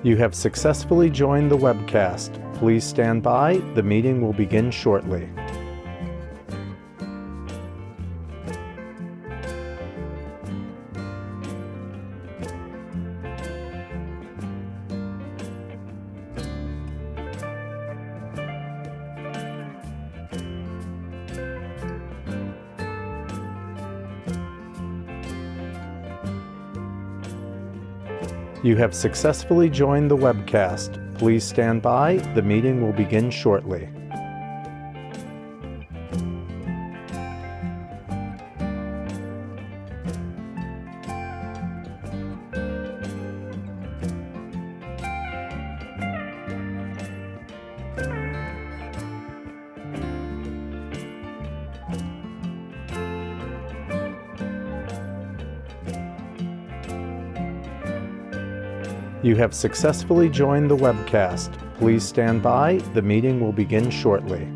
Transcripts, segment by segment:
You have successfully joined the webcast. Please stand by. The meeting will begin shortly. You have successfully joined the webcast. Please stand by. The meeting will begin shortly. You have successfully joined the webcast. Please stand by. The meeting will begin shortly.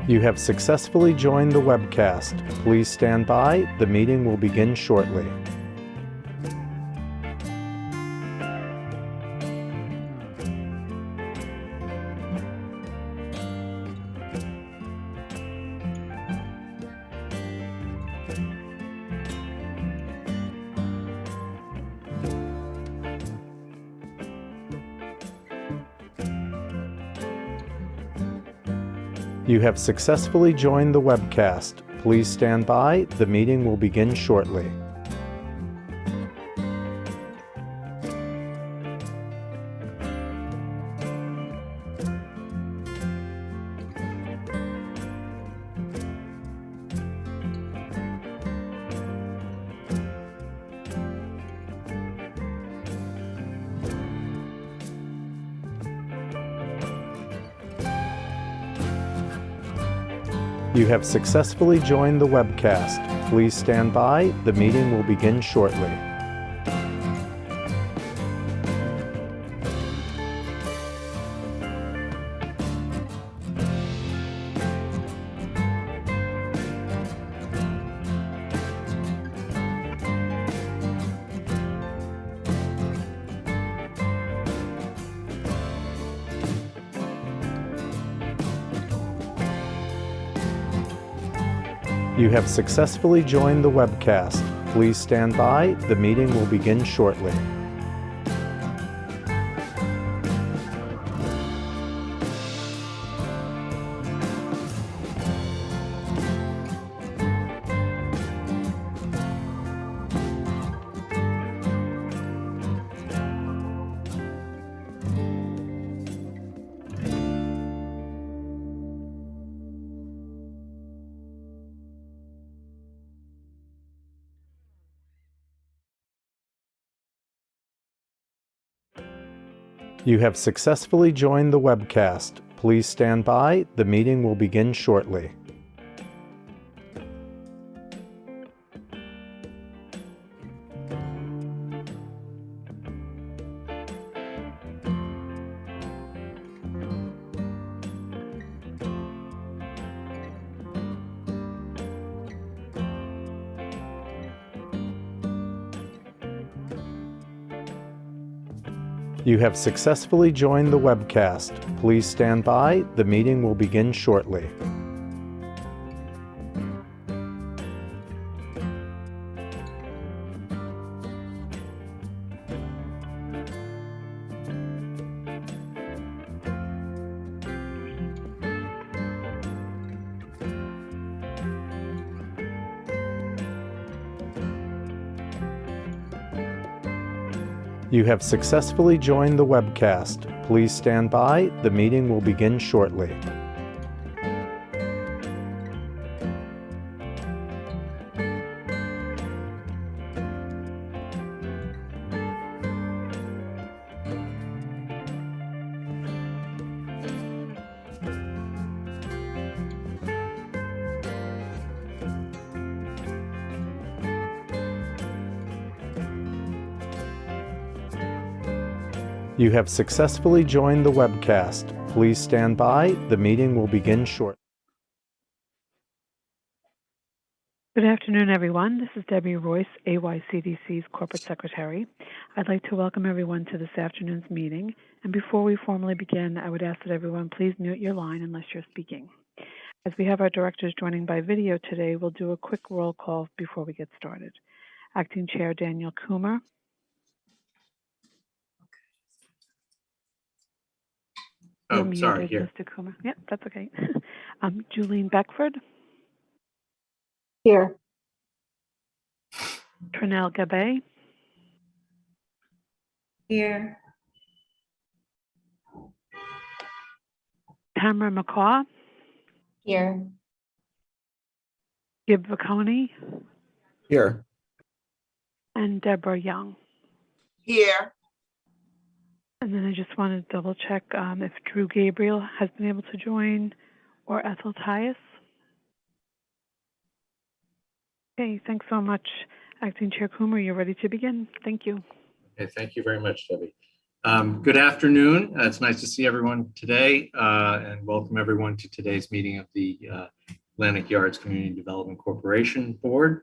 You have successfully joined the webcast. Please stand by. The meeting will begin shortly. You have successfully joined the webcast. Please stand by. The meeting will begin shortly. You have successfully joined the webcast. Please stand by. The meeting will begin shortly. You have successfully joined the webcast. Please stand by. The meeting will begin shortly. You have successfully joined the webcast. Please stand by. The meeting will begin shortly. You have successfully joined the webcast. Please stand by. The meeting will begin shortly. You have successfully joined the webcast. Please stand by. The meeting will begin shortly. You have successfully joined the webcast. Please stand by. The meeting will begin shortly. Good afternoon, everyone. This is Debbie Royce, AYCDC's Corporate Secretary. I'd like to welcome everyone to this afternoon's meeting. And before we formally begin, I would ask that everyone please mute your line unless you're speaking. As we have our directors joining by video today, we'll do a quick roll call before we get started. Acting Chair Daniel Coomer. Oh, sorry, muted, here. Mr. Coomer. Yep, that's okay. Julene Beckford. Here. Trinell Gabay. Here. Tamara McCaw. Here. Gib Vacconi. Here. And Deborah Young. Here. And then I just want to double check if Drew Gabriel has been able to join or Ethel Tias. Okay, thanks so much. Acting Chair Coomer, you're ready to begin. Thank you. Okay, thank you very much, Debbie. Good afternoon. It's nice to see everyone today and welcome everyone to today's meeting of the Atlantic Yards Community Development Corporation Board.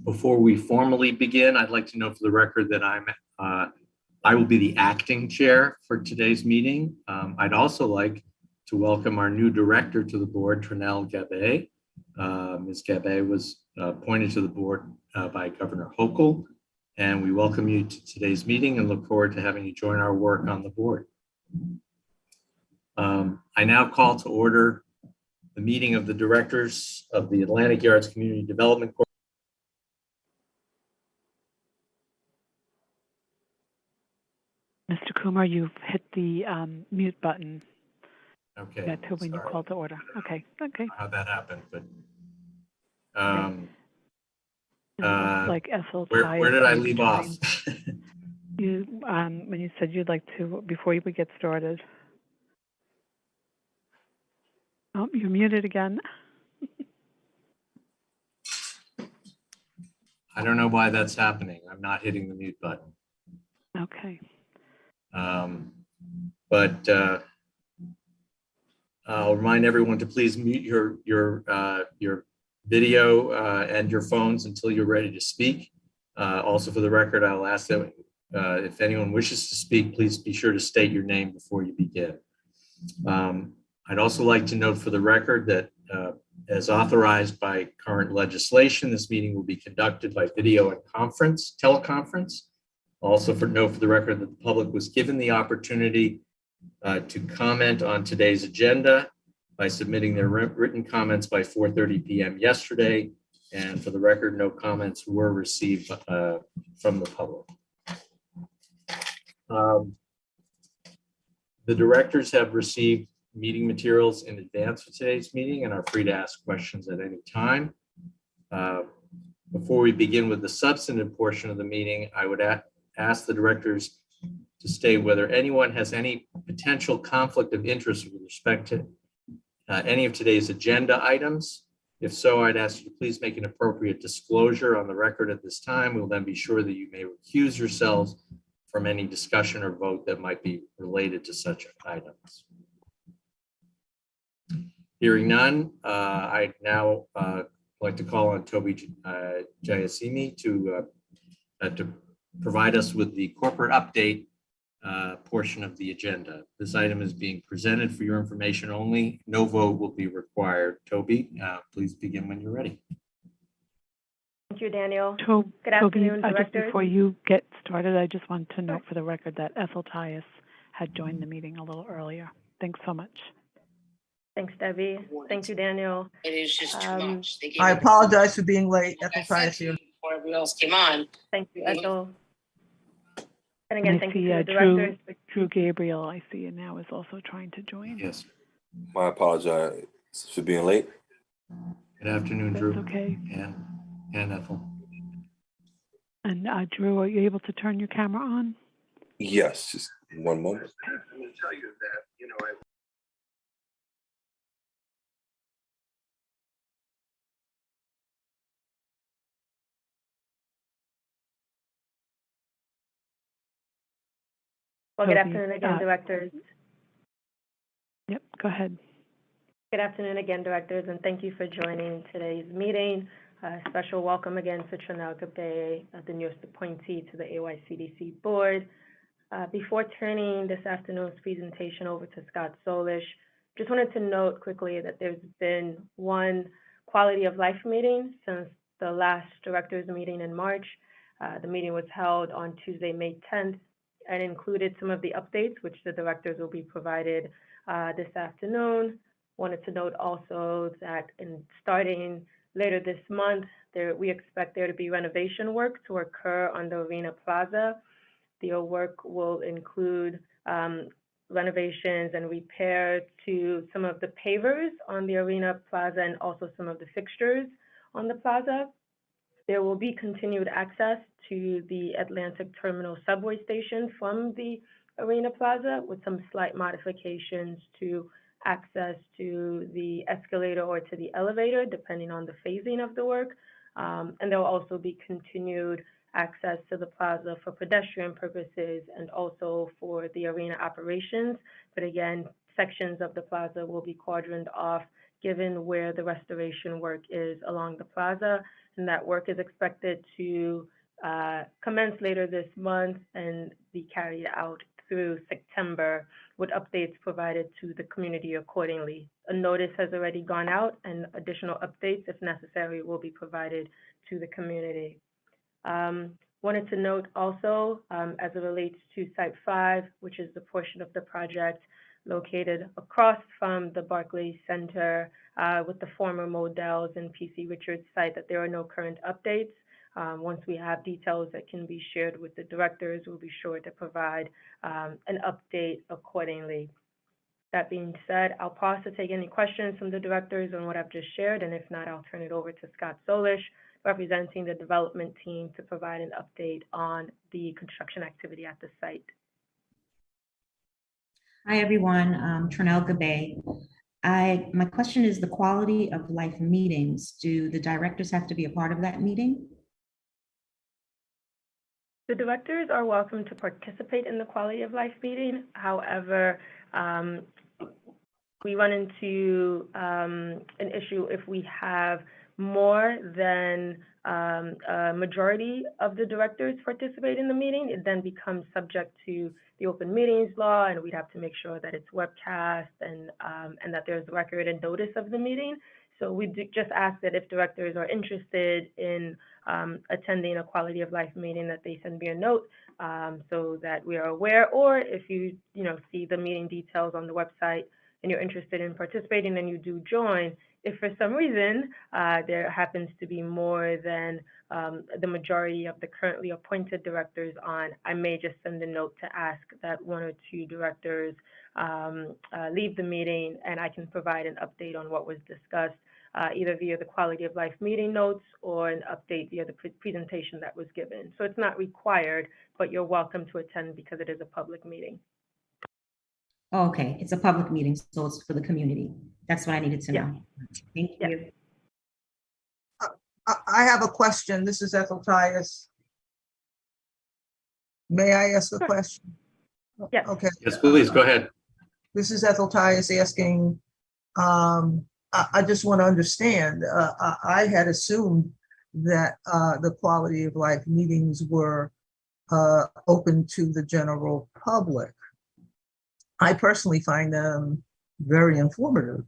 Before we formally begin, I'd like to note for the record that I will be the acting chair for today's meeting. I'd also like to welcome our new director to the board, Trinell Gabay. Ms. Gabay was appointed to the board by Governor Hochul, and we welcome you to today's meeting and look forward to having you join our work on the board. I now call to order the meeting of the directors of the Atlantic Yards Community Development Corporation. Mr. Coomer, you've hit the mute button. Okay. That's when you call to order. Okay, okay. How that happened, but like Ethel Tias. where did I leave off? You when you said you'd like to, before we get started. Oh, you're muted again. I don't know why that's happening. I'm not hitting the mute button. Okay. But I'll remind everyone to please mute your video and your phones until you're ready to speak. Also, for the record, I'll ask that if anyone wishes to speak, please be sure to state your name before you begin. I'd also like to note for the record that as authorized by current legislation, this meeting will be conducted by video and teleconference. Also note for the record that the public was given the opportunity to comment on today's agenda by submitting their written comments by 4:30 p.m. yesterday. And for the record, no comments were received from the public. The directors have received meeting materials in advance of today's meeting and are free to ask questions at any time. Before we begin with the substantive portion of the meeting, I would ask the directors to state whether anyone has any potential conflict of interest with respect to any of today's agenda items. If so, I'd ask you to please make an appropriate disclosure on the record at this time. We'll then be sure that you may recuse yourselves from any discussion or vote that might be related to such items. Hearing none, I'd now like to call on Toby Giacimi to provide us with the corporate update portion of the agenda. This item is being presented for your information only. No vote will be required. Toby, please begin when you're ready. Thank you, Daniel. Good afternoon, just directors. before you get started, I just want to note for the record that Ethel Tias had joined the meeting a little earlier. Thanks so much. Thanks, Debbie. Thank you, Daniel. It is just too much. I apologize for being late. Ethel Tias here. Before everyone else came on. Thank you, Ethel. And again, thank you to the Drew, directors. Drew Gabriel, I see you now, is also trying to join. Yes. I apologize for being late. Good afternoon, Drew. That's okay. And Ethel. And Drew, are you able to turn your camera on? Yes, just one moment. I'm going to tell you that, I Well, So good the, afternoon again, directors. Yep, go ahead. Good afternoon again, directors, and thank you for joining today's meeting. Special welcome again to Trinell Gabe, the newest appointee to the AYCDC board. Before turning this afternoon's presentation over to Scott Solish, just wanted to note quickly that there's been one quality of life meeting since the last directors meeting in March. The meeting was held on Tuesday, May 10th, and included some of the updates which the directors will be provided this afternoon. Wanted to note also that starting later this month, we expect there to be renovation work to occur on the Arena Plaza. The work will include renovations and repair to some of the pavers on the Arena Plaza and also some of the fixtures on the plaza. There will be continued access to the Atlantic Terminal subway station from the Arena Plaza with some slight modifications to access to the escalator or to the elevator, depending on the phasing of the work. And there will also be continued access to the plaza for pedestrian purposes and also for the arena operations. But again, sections of the plaza will be quadrant off given where the restoration work is along the plaza. And that work is expected to commence later this month and be carried out through September with updates provided to the community accordingly. A notice has already gone out and additional updates, if necessary, will be provided to the community. Wanted to note also, as it relates to Site 5, which is the portion of the project located across from the Barclays Center with the former Modell's and PC Richards site, that there are no current updates. Once we have details that can be shared with the directors, we'll be sure to provide an update accordingly. That being said, I'll pause to take any questions from the directors on what I've just shared, and if not, I'll turn it over to Scott Solish, representing the development team, to provide an update on the construction activity at the site. Hi, everyone. Trinell Gabe. My question is the quality of life meetings. Do the directors have to be a part of that meeting? The directors are welcome to participate in the quality of life meeting. However, we run into an issue if we have more than a majority of the directors participate in the meeting. It then becomes subject to the open meetings law, and we'd have to make sure that it's webcast and that there's record and notice of the meeting. So we just ask that if directors are interested in attending a quality of life meeting, that they send me a note so that we are aware, or if you see the meeting details on the website and you're interested in participating and you do join, if for some reason there happens to be more than the majority of the currently appointed directors on, I may just send a note to ask that one or two directors leave the meeting, and I can provide an update on what was discussed, either via the quality of life meeting notes or an update via the presentation that was given. So it's not required, but you're welcome to attend because it is a public meeting. Oh, okay, it's a public meeting, so it's for the community. That's what I needed to know. Thank you. I have a question. This is Ethel Tias. May I ask a question? Yes. Okay. Yes, please, go ahead. This is Ethel Tias asking, I just want to understand, I had assumed that the quality of life meetings were open to the general public. I personally find them very informative.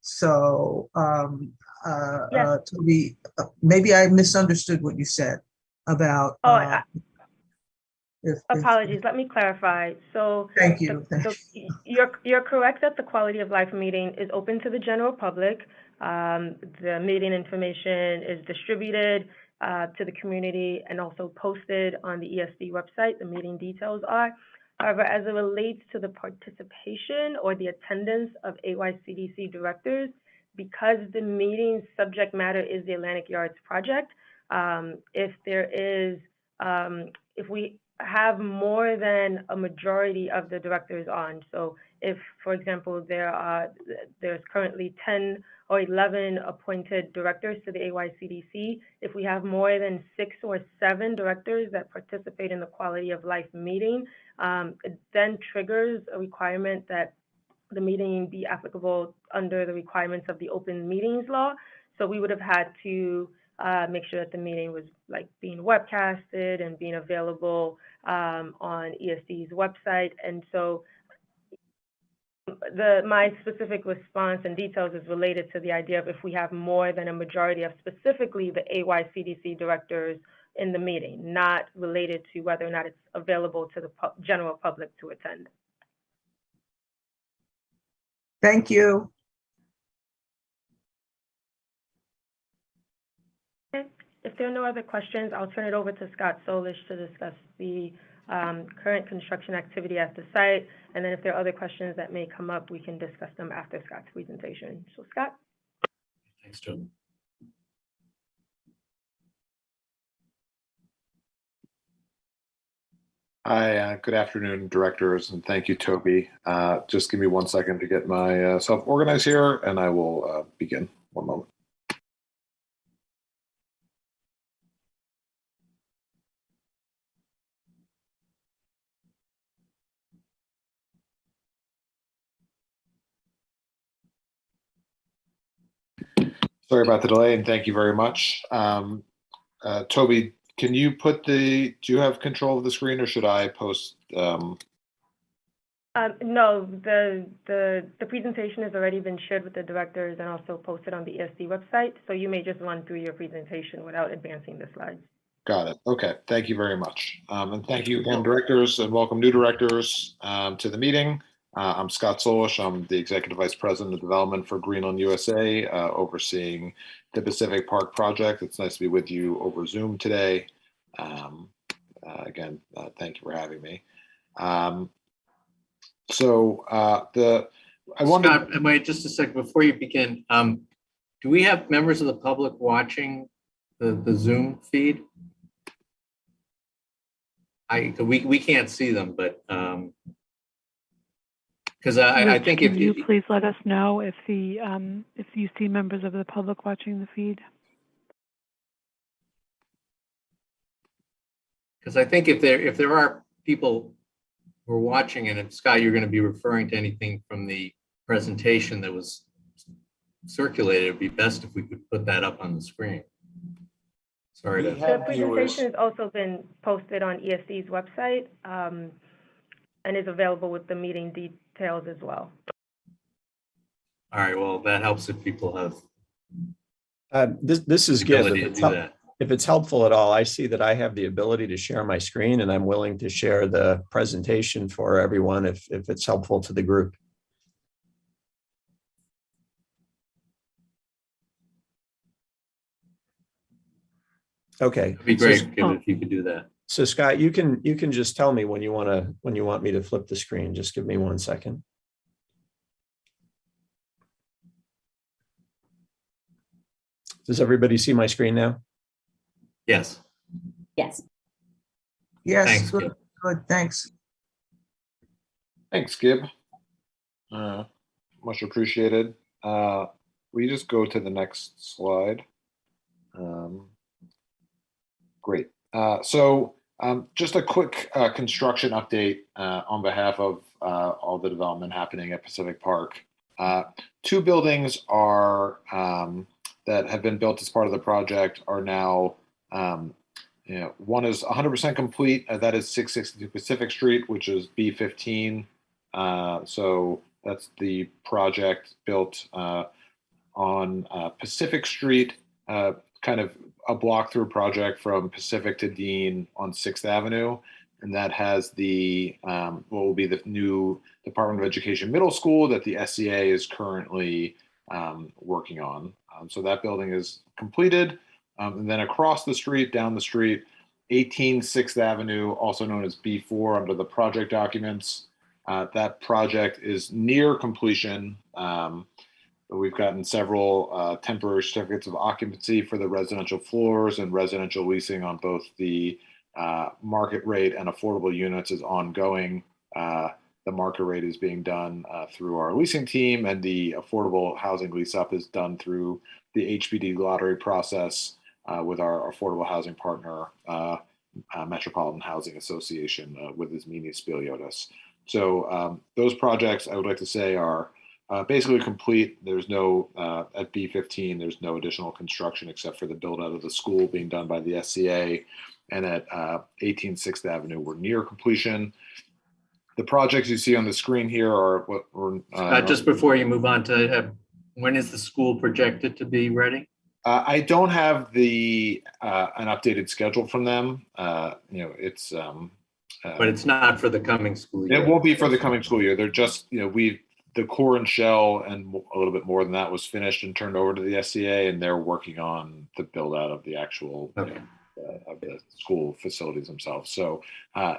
So Yes. Toby, maybe I misunderstood what you said about. Apologies, let me clarify. So thank you. You're correct that the quality of life meeting is open to the general public. The meeting information is distributed to the community and also posted on the ESD website. The meeting details are. However, as it relates to the participation or the attendance of AYCDC directors, because the meeting's subject matter is the Atlantic Yards project, if we have more than a majority of the directors on. So if, for example, there's currently 10 or 11 appointed directors to the AYCDC, if we have more than 6 or 7 directors that participate in the quality of life meeting, it then triggers a requirement that the meeting be applicable under the requirements of the open meetings law. So we would have had to make sure that the meeting was like being webcasted and being available on ESD's website. And so my specific response and details is related to the idea of if we have more than a majority of specifically the AYCDC directors in the meeting, not related to whether or not it's available to the general public to attend. Thank you. Okay. If there are no other questions, I'll turn it over to Scott Solish to discuss the current construction activity at the site. And then if there are other questions that may come up, we can discuss them after Scott's presentation. So Scott? Thanks, Joe. Hi, good afternoon, directors, and thank you, Toby. Just give me 1 second to get myself organized here, and I will begin. 1 moment. Sorry about the delay, and thank you very much. Toby, can you do you have control of the screen, or should I post? No, the presentation has already been shared with the directors and also posted on the ESD website. So you may just run through your presentation without advancing the slides. Got it. Okay. Thank you very much. And thank you again, directors, and welcome new directors to the meeting. I'm Scott Solish. I'm the Executive Vice President of Development for Greenland USA, overseeing the Pacific Park project. It's nice to be with you over Zoom today. Again, thank you for having me. I wanted. Scott, wait just a second before you begin. Do we have members of the public watching the Zoom feed? We can't see them, but because I think Can you please let us know if you see members of the public watching the feed? Because I think if there are people who are watching, and if Scott, you're going to be referring to anything from the presentation that was circulated, it'd be best if we could put that up on the screen. Sorry to. The presentation has also been posted on ESD's website and is available with the meeting details as well. All right, well, that helps if people have. This is the good. ability to do that. If it's helpful at all, I see that I have the ability to share my screen, and I'm willing to share the presentation for everyone if it's helpful to the group. Okay. It'd be great if you could do that. So Scott, you can just tell me when you want me to flip the screen. Just give me 1 second. Does everybody see my screen now? Yes. Yes. Yes, Thanks, good, Gib. good, thanks. Thanks, Gib. Much appreciated. Will you just go to the next slide? Great. Just a quick construction update on behalf of all the development happening at Pacific Park. 2 buildings are that have been built as part of the project are now, one is 100% complete. That is 662 Pacific Street, which is B15. So that's the project built on Pacific Street, kind of a block through project from Pacific to Dean on 6th Avenue. And that has the, what will be the new Department of Education middle school that the SCA is currently working on. So that building is completed. And then across the street, down the street, 18 6th Avenue, also known as B4 under the project documents. That project is near completion. We've gotten several temporary certificates of occupancy for the residential floors and residential leasing on both the market rate and affordable units is ongoing. The market rate is being done through our leasing team, and the affordable housing lease up is done through the HPD lottery process with our affordable housing partner, Metropolitan Housing Association, with Ismini Spiliotis. So those projects, I would like to say, are basically complete. There's no, at B15, there's no additional construction except for the build out of the school being done by the SCA. And at 18 6th Avenue, we're near completion. The projects you see on the screen here are what we're. Just before you move on to, when is the school projected to be ready? I don't have the an updated schedule from them. It's. But it's not for the coming school year. It won't be for the coming school year. They're just, the core and shell and a little bit more than that was finished and turned over to the SCA, and they're working on the build out of the actual of the school facilities themselves. So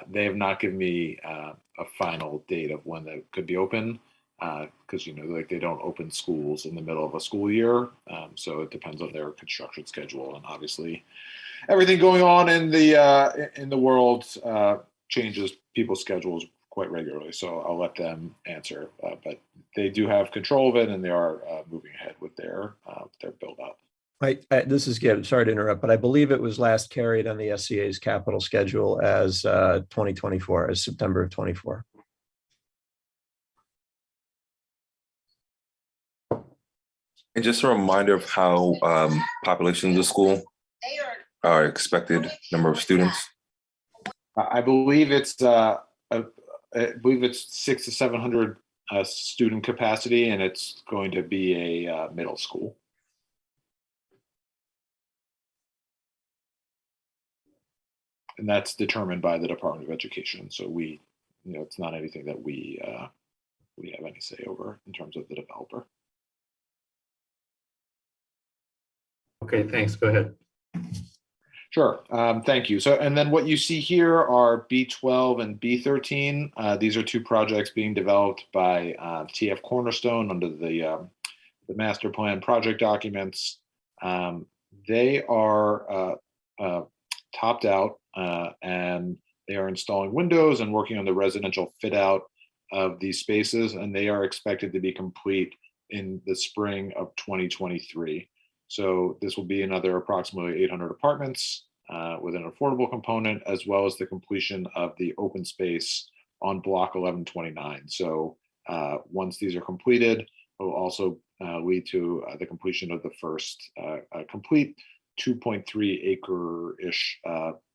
they have not given me a final date of when they could be open, because they don't open schools in the middle of a school year. So it depends on their construction schedule, and obviously everything going on in the world changes people's schedules quite regularly. So I'll let them answer, but they do have control of it, and they are moving ahead with their build out. This is Gibb. Sorry to interrupt, but I believe it was last carried on the SCA's capital schedule as 2024, as September of 24. And just a reminder of how population of the school are expected number of students. I believe it's 600 to 700 student capacity, and it's going to be a middle school. And that's determined by the Department of Education. So it's not anything that we have any say over in terms of the developer. Okay, thanks. Go ahead. Sure. Thank you. So, and then what you see here are B12 and B13. These are two projects being developed by TF Cornerstone under the master plan project documents. They are topped out, and they are installing windows and working on the residential fit out of these spaces, and they are expected to be complete in the spring of 2023. So this will be another approximately 800 apartments with an affordable component, as well as the completion of the open space on block 1129. So once these are completed, it will also lead to the completion of the first complete 2.3 acre-ish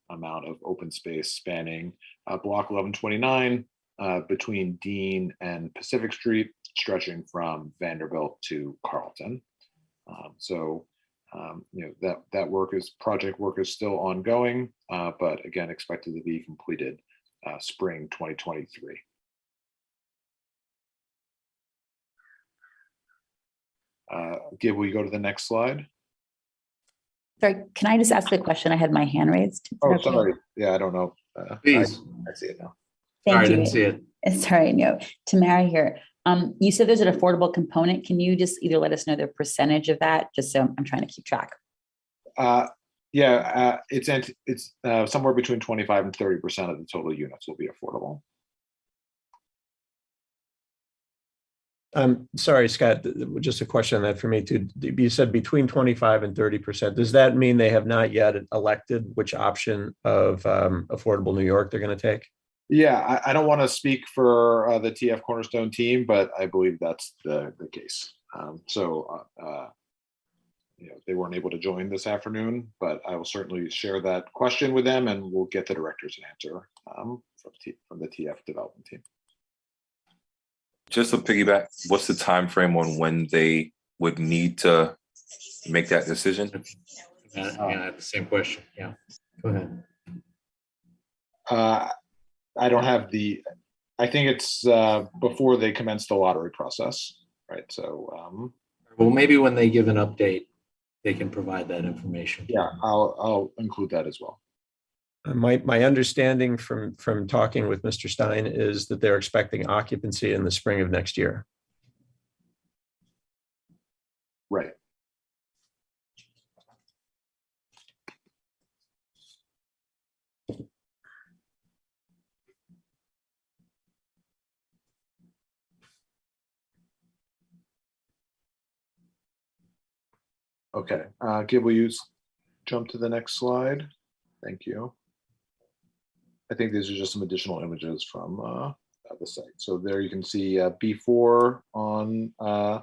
amount of open space spanning block 1129 between Dean and Pacific Street, stretching from Vanderbilt to Carlton. That project work is still ongoing, but again, expected to be completed spring 2023. Gib, will you go to the next slide? Sorry, can I just ask a question? I had my hand raised. Oh, sorry. Yeah, I don't know. Please. I see it now. Thank Sorry, you. I didn't see it. Sorry, no. Tamara here. You said there's an affordable component. Can you just either let us know the percentage of that, just so I'm trying to keep track? It's somewhere between 25 and 30% of the total units will be affordable. Sorry, Scott, just a question on that for me too. You said between 25 and 30%. Does that mean they have not yet elected which option of Affordable New York they're going to take? Yeah, I don't want to speak for the TF Cornerstone team, but I believe that's the case. They weren't able to join this afternoon, but I will certainly share that question with them, and we'll get the director's answer from the TF development team. Just to piggyback, what's the time frame on when they would need to make that decision? Yeah, the same question. Yeah, go ahead. I don't have I think it's before they commence the lottery process, right? So, well, maybe when they give an update, they can provide that information. Yeah, I'll include that as well. My understanding from talking with Mr. Stein is that they're expecting occupancy in the spring of next year. Right. Okay, Gib, will you jump to the next slide? Thank you. I think these are just some additional images from the site. So there you can see B4 on the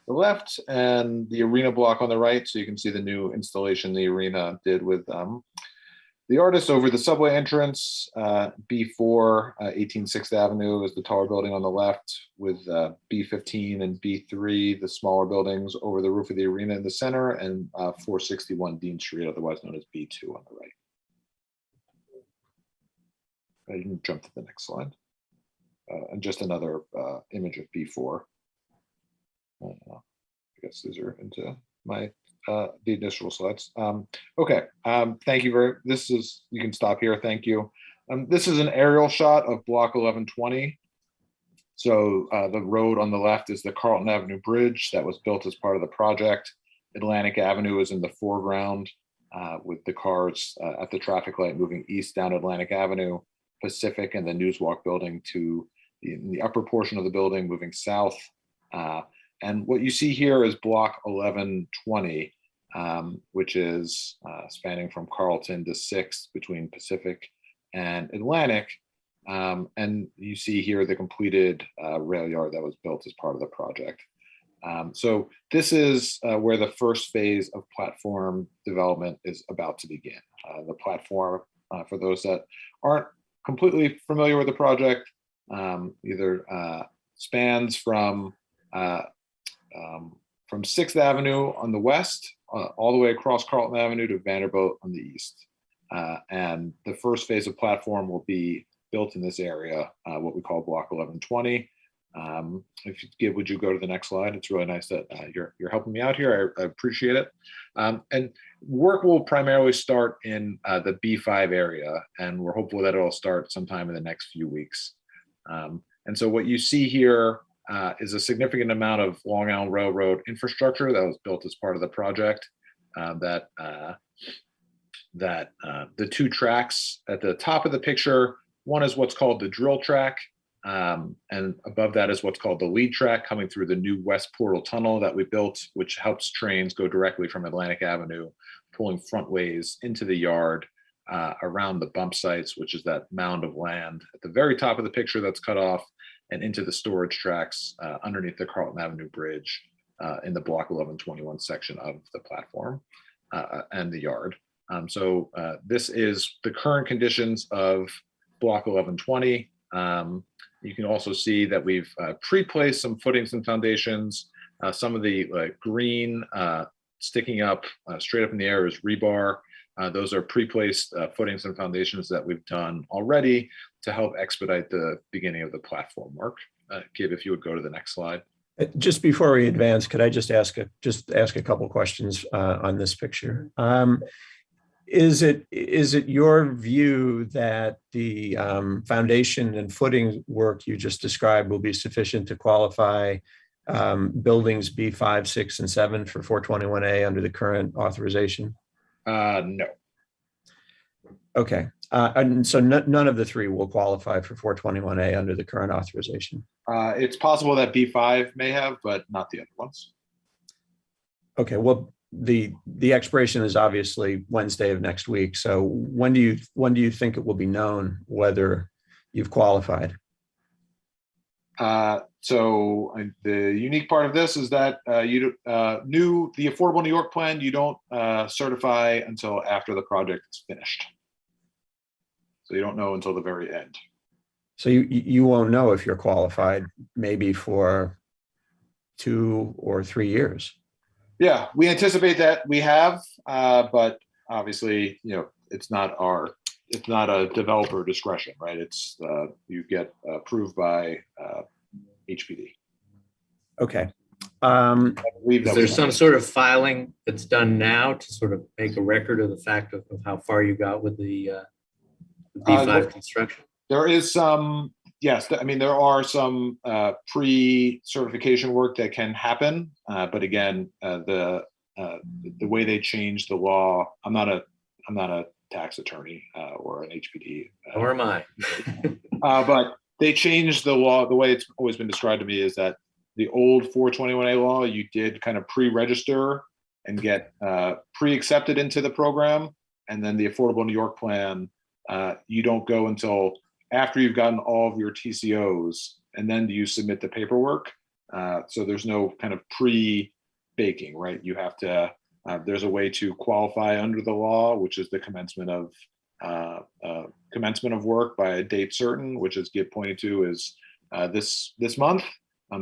left and the arena block on the right. So you can see the new installation the arena did with the artist over the subway entrance. B4, 18 6th Avenue is the taller building on the left, with B15 and B3, the smaller buildings over the roof of the arena in the center, and 461 Dean Street, otherwise known as B2 on the right. You can jump to the next slide. And just another image of B4. I guess these are into my the initial slides. Okay, thank you this is, you can stop here, thank you. This is an aerial shot of block 1120. So the road on the left is the Carlton Avenue Bridge that was built as part of the project. Atlantic Avenue is in the foreground with the cars at the traffic light moving east down Atlantic Avenue. Pacific and the Newswalk building to the upper portion of the building moving south. And what you see here is block 1120, which is spanning from Carlton to 6th between Pacific and Atlantic. And you see here the completed rail yard that was built as part of the project. So this is where the first phase of platform development is about to begin. The platform, for those that aren't completely familiar with the project, either spans from 6th Avenue on the west, all the way across Carlton Avenue to Vanderbilt on the east. And the first phase of platform will be built in this area, what we call block 1120. If you give, would you go to the next slide? It's really nice that you're helping me out here. I appreciate it. And work will primarily start in the B5 area, and we're hopeful that it'll start sometime in the next few weeks. And so what you see here is a significant amount of Long Island Railroad infrastructure that was built as part of the project. The two tracks at the top of the picture, one is what's called the drill track. And above that is what's called the lead track coming through the new West Portal Tunnel that we built, which helps trains go directly from Atlantic Avenue, pulling frontways into the yard around the bump sites, which is that mound of land at the very top of the picture that's cut off, and into the storage tracks underneath the Carlton Avenue Bridge in the block 1121 section of the platform and the yard. So this is the current conditions of block 1120. You can also see that we've pre-placed some footings and foundations. Some of the green sticking up straight up in the air is rebar. Those are pre-placed footings and foundations that we've done already to help expedite the beginning of the platform work. Gib, if you would go to the next slide. Just before we advance, could I just ask a couple questions on this picture? Is it your view that the foundation and footing work you just described will be sufficient to qualify buildings B5, 6, and 7 for 421A under the current authorization? No. Okay. And so none of the three will qualify for 421A under the current authorization? It's possible that B5 may have, but not the other ones. Okay. Well, the expiration is obviously Wednesday of next week. So when do you think it will be known whether you've qualified? So the unique part of this is that the Affordable New York plan, you don't certify until after the project is finished. So you don't know until the very end. So you won't know if you're qualified maybe for 2 or 3 years. Yeah, we anticipate that we have, but obviously, it's not a developer discretion, right? It's you get approved by HPD. Okay. Is there some sort of filing that's done now to sort of make a record of the fact of how far you got with the B5 construction? There is some, yes. I mean, there are some pre-certification work that can happen, but again, the way they changed the law, I'm not a tax attorney or an HPD. Nor am I. But they changed the law. The way it's always been described to me is that the old 421A law, you did kind of pre-register, and get pre-accepted into the program. And then the Affordable New York plan, you don't go until after you've gotten all of your TCOs, and then do you submit the paperwork. So there's no kind of pre-baking, right? You have to, there's a way to qualify under the law, which is the commencement of work by a date certain, which as Gib pointed to is this month.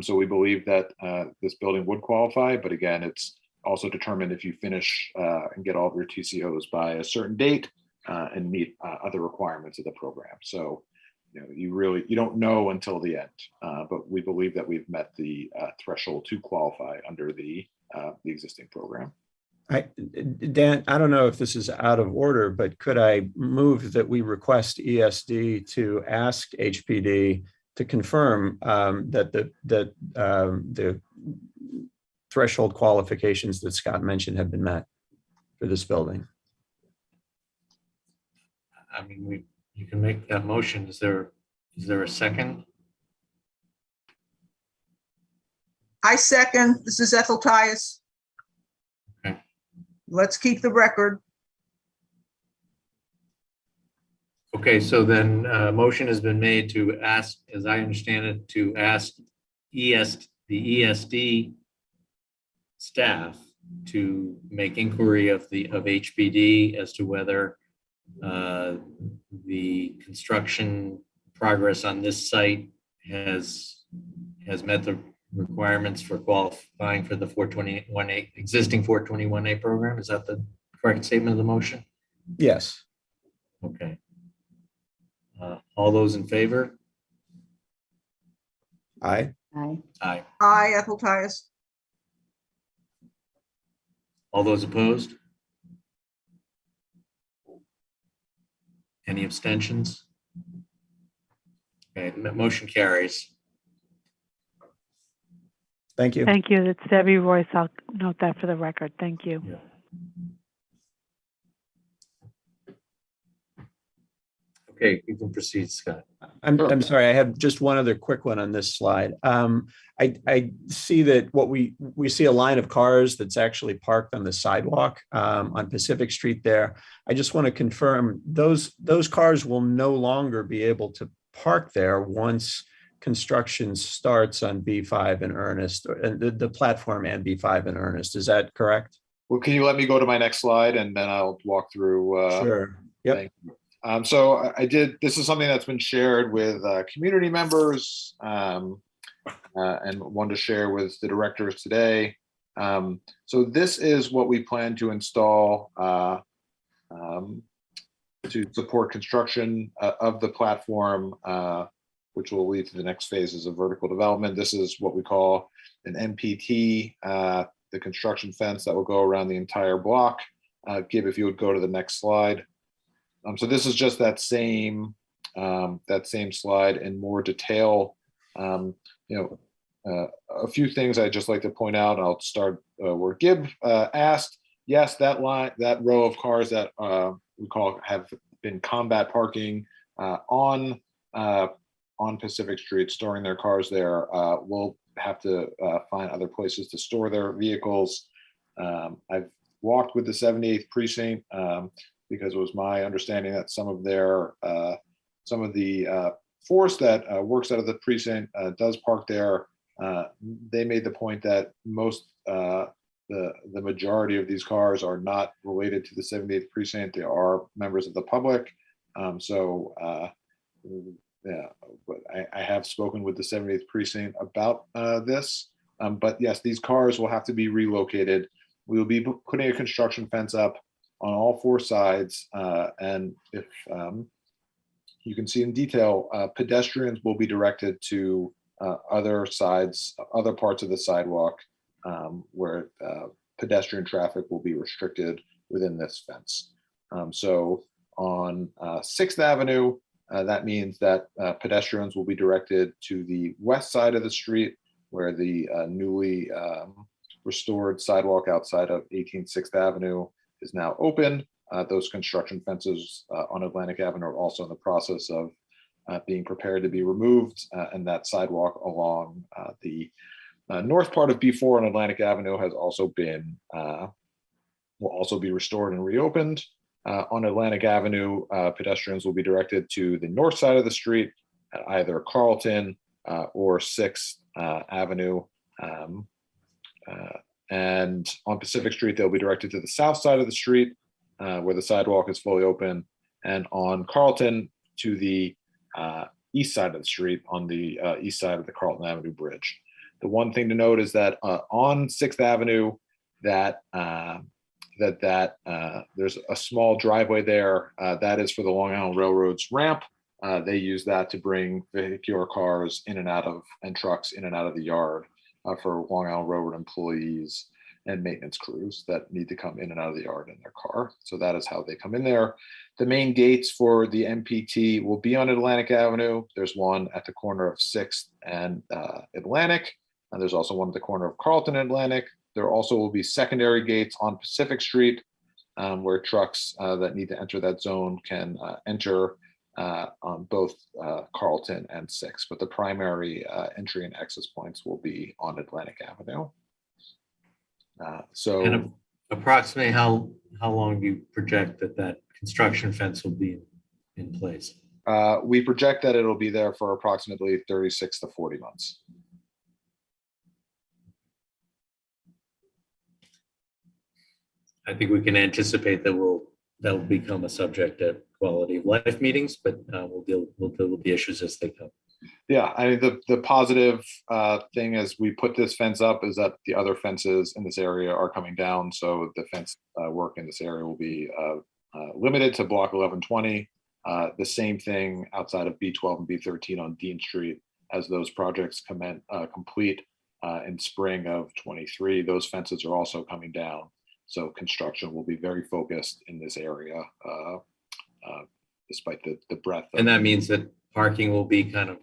So we believe that this building would qualify, but again, it's also determined if you finish and get all of your TCOs by a certain date and meet other requirements of the program. So you don't know until the end, but we believe that we've met the threshold to qualify under the existing program. Dan, I don't know if this is out of order, but could I move that we request ESD to ask HPD to confirm that the threshold qualifications that Scott mentioned have been met for this building? I mean, you can make that motion. Is there a second? I second. This is Ethel Tias. Okay. Let's keep the record. Okay, so then a motion has been made to ask, as I understand it, to ask the ESD staff to make inquiry of HPD as to whether the construction progress on this site has met the requirements for qualifying for the 421A existing 421A program. Is that the correct statement of the motion? Yes. Okay. All those in favor? Aye. Aye. Aye. Aye, Ethel Tias. All those opposed? Any abstentions? Okay, motion carries. Thank you. Thank you. It's Debbie Royce. I'll note that for the record. Thank you. Yeah. Okay, you can proceed, Scott. I'm sorry, I have just one other quick one on this slide. I see that we see a line of cars that's actually parked on the sidewalk on Pacific Street there. I just want to confirm those cars will no longer be able to park there once construction starts on B5 in earnest, and the platform and B5 in earnest. Is that correct? Well, can you let me go to my next slide and then I'll walk through. Sure. Yep. Thank you. So this is something that's been shared with community members and wanted to share with the directors today. So this is what we plan to install to support construction of the platform, which will lead to the next phases of vertical development. This is what we call an MPT, the construction fence that will go around the entire block. Gib, if you would go to the next slide. So this is just that same slide in more detail. A few things I'd just like to point out. I'll start where Gib asked. Yes, that row of cars that we call have been combat parking on Pacific Street, storing their cars there, will have to find other places to store their vehicles. I've walked with the 78th precinct. Because it was my understanding that some of the force that works out of the precinct does park there. They made the point that the majority of these cars are not related to the 78th precinct. They are members of the public. Yeah, but I have spoken with the 78th precinct about this. But yes, these cars will have to be relocated. We will be putting a construction fence up on all four sides, and if you can see in detail, pedestrians will be directed to other sides, other parts of the sidewalk where pedestrian traffic will be restricted within this fence. So on 6th Avenue, that means that pedestrians will be directed to the west side of the street where the newly restored sidewalk outside of 18th 6th Avenue is now open. Those construction fences on Atlantic Avenue are also in the process of being prepared to be removed, and that sidewalk along the north part of B4 on Atlantic Avenue has also been will also be restored and reopened. On Atlantic Avenue, pedestrians will be directed to the north side of the street at either Carlton or 6th Avenue. And on Pacific Street, they'll be directed to the south side of the street where the sidewalk is fully open. And on Carlton to the east side of the street on the east side of the Carlton Avenue Bridge. The one thing to note is that on 6th Avenue, that there's a small driveway there that is for the Long Island Railroad's ramp. They use that to bring vehicular cars in and out of, and trucks in and out of the yard for Long Island Railroad employees and maintenance crews that need to come in and out of the yard in their car. So that is how they come in there. The main gates for the MPT will be on Atlantic Avenue. There's one at the corner of 6th and Atlantic, and there's also one at the corner of Carlton and Atlantic. There also will be secondary gates on Pacific Street where trucks that need to enter that zone can enter on both Carlton and 6th, but the primary entry and access points will be on Atlantic Avenue. And approximately how long do you project that construction fence will be in place? We project that it'll be there for approximately 36 to 40 months. I think we can anticipate that that'll become a subject at quality of life meetings, but we'll deal with the issues as they come. Yeah, I mean, the positive thing as we put this fence up is that the other fences in this area are coming down. So the fence work in this area will be limited to block 1120. The same thing outside of B12 and B13 on Dean Street as those projects complete in spring of 23. Those fences are also coming down. So construction will be very focused in this area, despite the breadth. And that means that parking will be kind of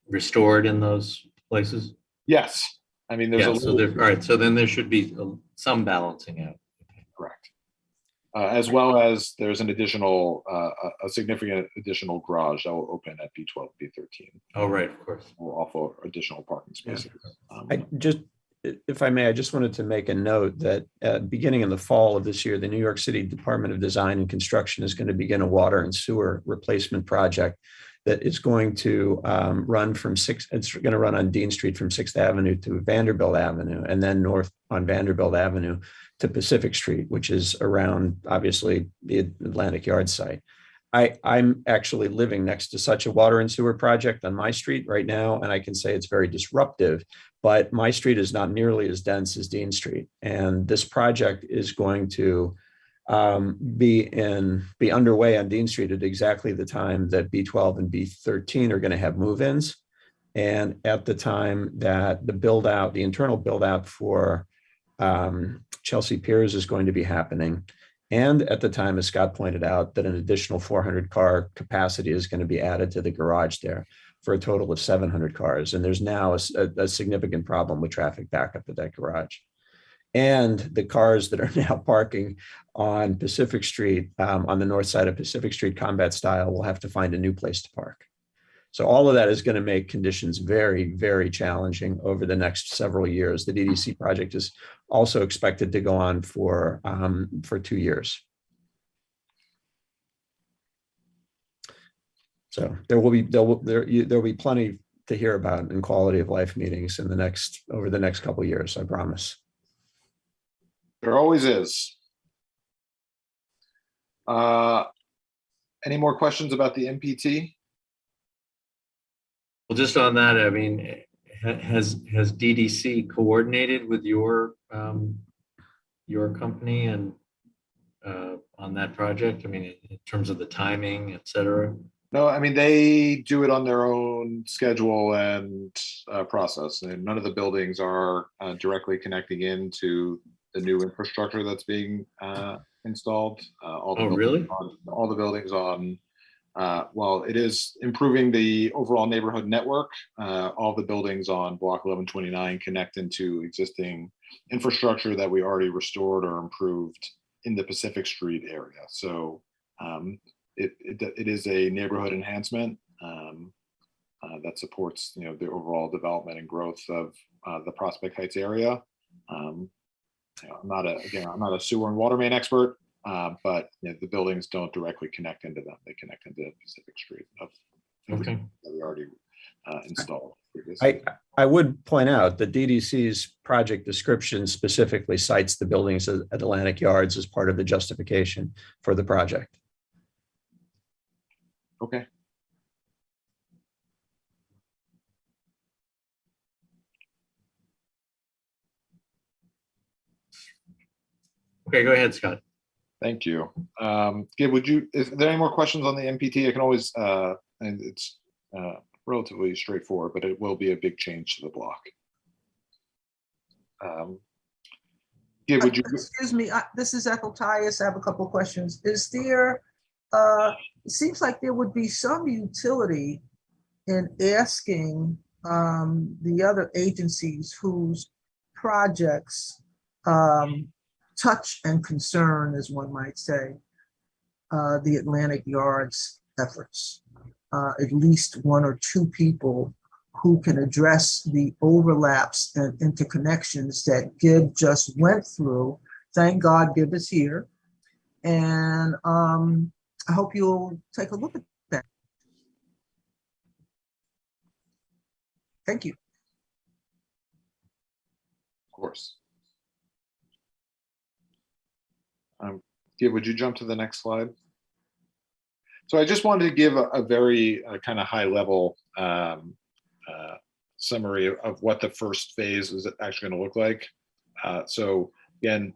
restored in those places? Yes. I mean, there's all right. So then there should be some balancing out. Correct. As well as there's an additional, a significant additional garage that will open at B12, B13. Oh, right, of course. Will offer additional parking spaces. If I may, I just wanted to make a note that beginning in the fall of this year, the New York City Department of Design and Construction is going to begin a water and sewer replacement project that is going to run it's going to run on Dean Street from 6th Avenue to Vanderbilt Avenue, and then north on Vanderbilt Avenue to Pacific Street, which is around, obviously, the Atlantic Yard site. I'm actually living next to such a water and sewer project on my street right now, and I can say it's very disruptive, but my street is not nearly as dense as Dean Street. And this project is going to be underway on Dean Street at exactly the time that B12 and B13 are going to have move-ins. And at the time that the internal build out for Chelsea Piers is going to be happening. And at the time, as Scott pointed out, that an additional 400 car capacity is going to be added to the garage there for a total of 700 cars. And there's now a significant problem with traffic backup at that garage. And the cars that are now parking on Pacific Street, on the north side of Pacific Street, combat style, will have to find a new place to park. So all of that is going to make conditions very, very challenging over the next several years. The DDC project is also expected to go on for 2 years. So there will be plenty to hear about in quality of life meetings over the next couple of years, I promise. There always is. Any more questions about the MPT? Well, just on that, I mean, has DDC coordinated with your company and on that project? I mean, in terms of the timing, et cetera? No, I mean, they do it on their own schedule and process. And none of the buildings are directly connecting into the new infrastructure that's being installed. All the buildings on, well, it is improving the overall neighborhood network. All the buildings on block 1129 connect into existing infrastructure that we already restored or improved in the Pacific Street area. So it is a neighborhood enhancement that supports, the overall development and growth of the Prospect Heights area. I'm not a sewer and water main expert, but the buildings don't directly connect into them. They connect into Pacific Street of Okay. that we already installed previously. I would point out that DDC's project description specifically cites the buildings at Atlantic Yards as part of the justification for the project. Okay. Okay, go ahead, Scott. Thank you. Gib, is there any more questions on the MPT? I can always, and it's relatively straightforward, but it will be a big change to the block. Gib, would you? Excuse me, this is Ethel Tyus. I have a couple of questions. Is there, it seems like there would be some utility in asking the other agencies whose projects touch and concern, as one might say, the Atlantic Yards efforts. At least one or two people who can address the overlaps and interconnections that Gib just went through. Thank God Gib is here. And I hope you'll take a look at that. Thank you. Of course. Gib, would you jump to the next slide? So I just wanted to give a very kind of high level summary of what the first phase is actually going to look like. So again,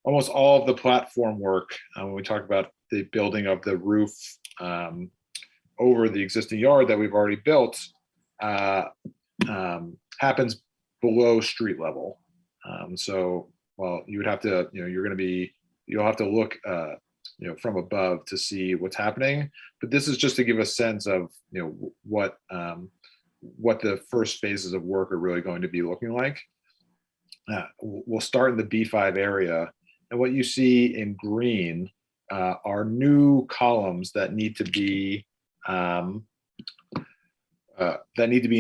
almost all of the platform work, when we talk about the building of the roof over the existing yard that we've already built, happens below street level. So, well, you would have to, you'll have to look from above to see what's happening. But this is just to give a sense of what the first phases of work are really going to be looking like. We'll start in the B5 area, and what you see in green are new columns that need to be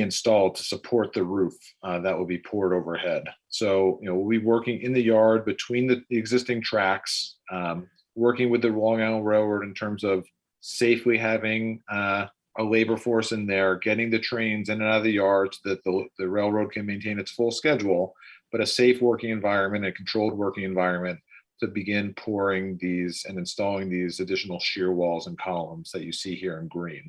installed to support the roof that will be poured overhead. So we'll be working in the yard between the existing tracks, working with the Long Island Railroad in terms of safely having a labor force in there, getting the trains in and out of the yards so that the railroad can maintain its full schedule, but a safe working environment, a controlled working environment to begin pouring these and installing these additional shear walls and columns that you see here in green.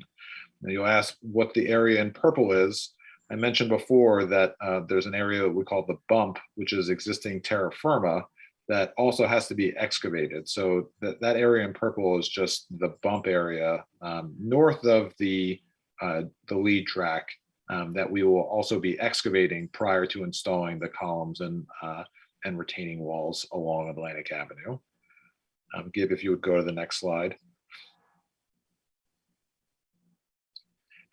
Now you'll ask what the area in purple is. I mentioned before that there's an area that we call the bump, which is existing terra firma, that also has to be excavated. So that area in purple is just the bump area north of the lead track that we will also be excavating prior to installing the columns and retaining walls along Atlantic Avenue. Gib, if you would go to the next slide.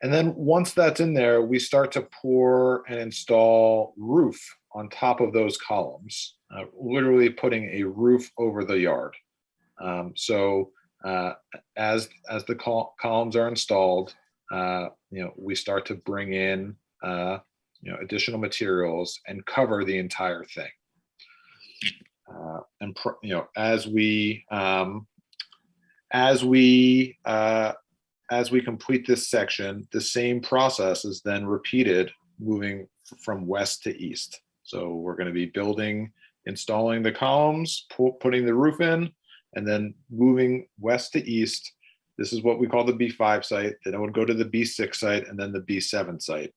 And then once that's in there, we start to pour and install roof on top of those columns, literally putting a roof over the yard. So as the columns are installed, we start to bring in additional materials and cover the entire thing. As we complete this section, the same process is then repeated moving from west to east. So we're going to be installing the columns, putting the roof in, and then moving west to east. This is what we call the B5 site. Then I would go to the B6 site and then the B7 site,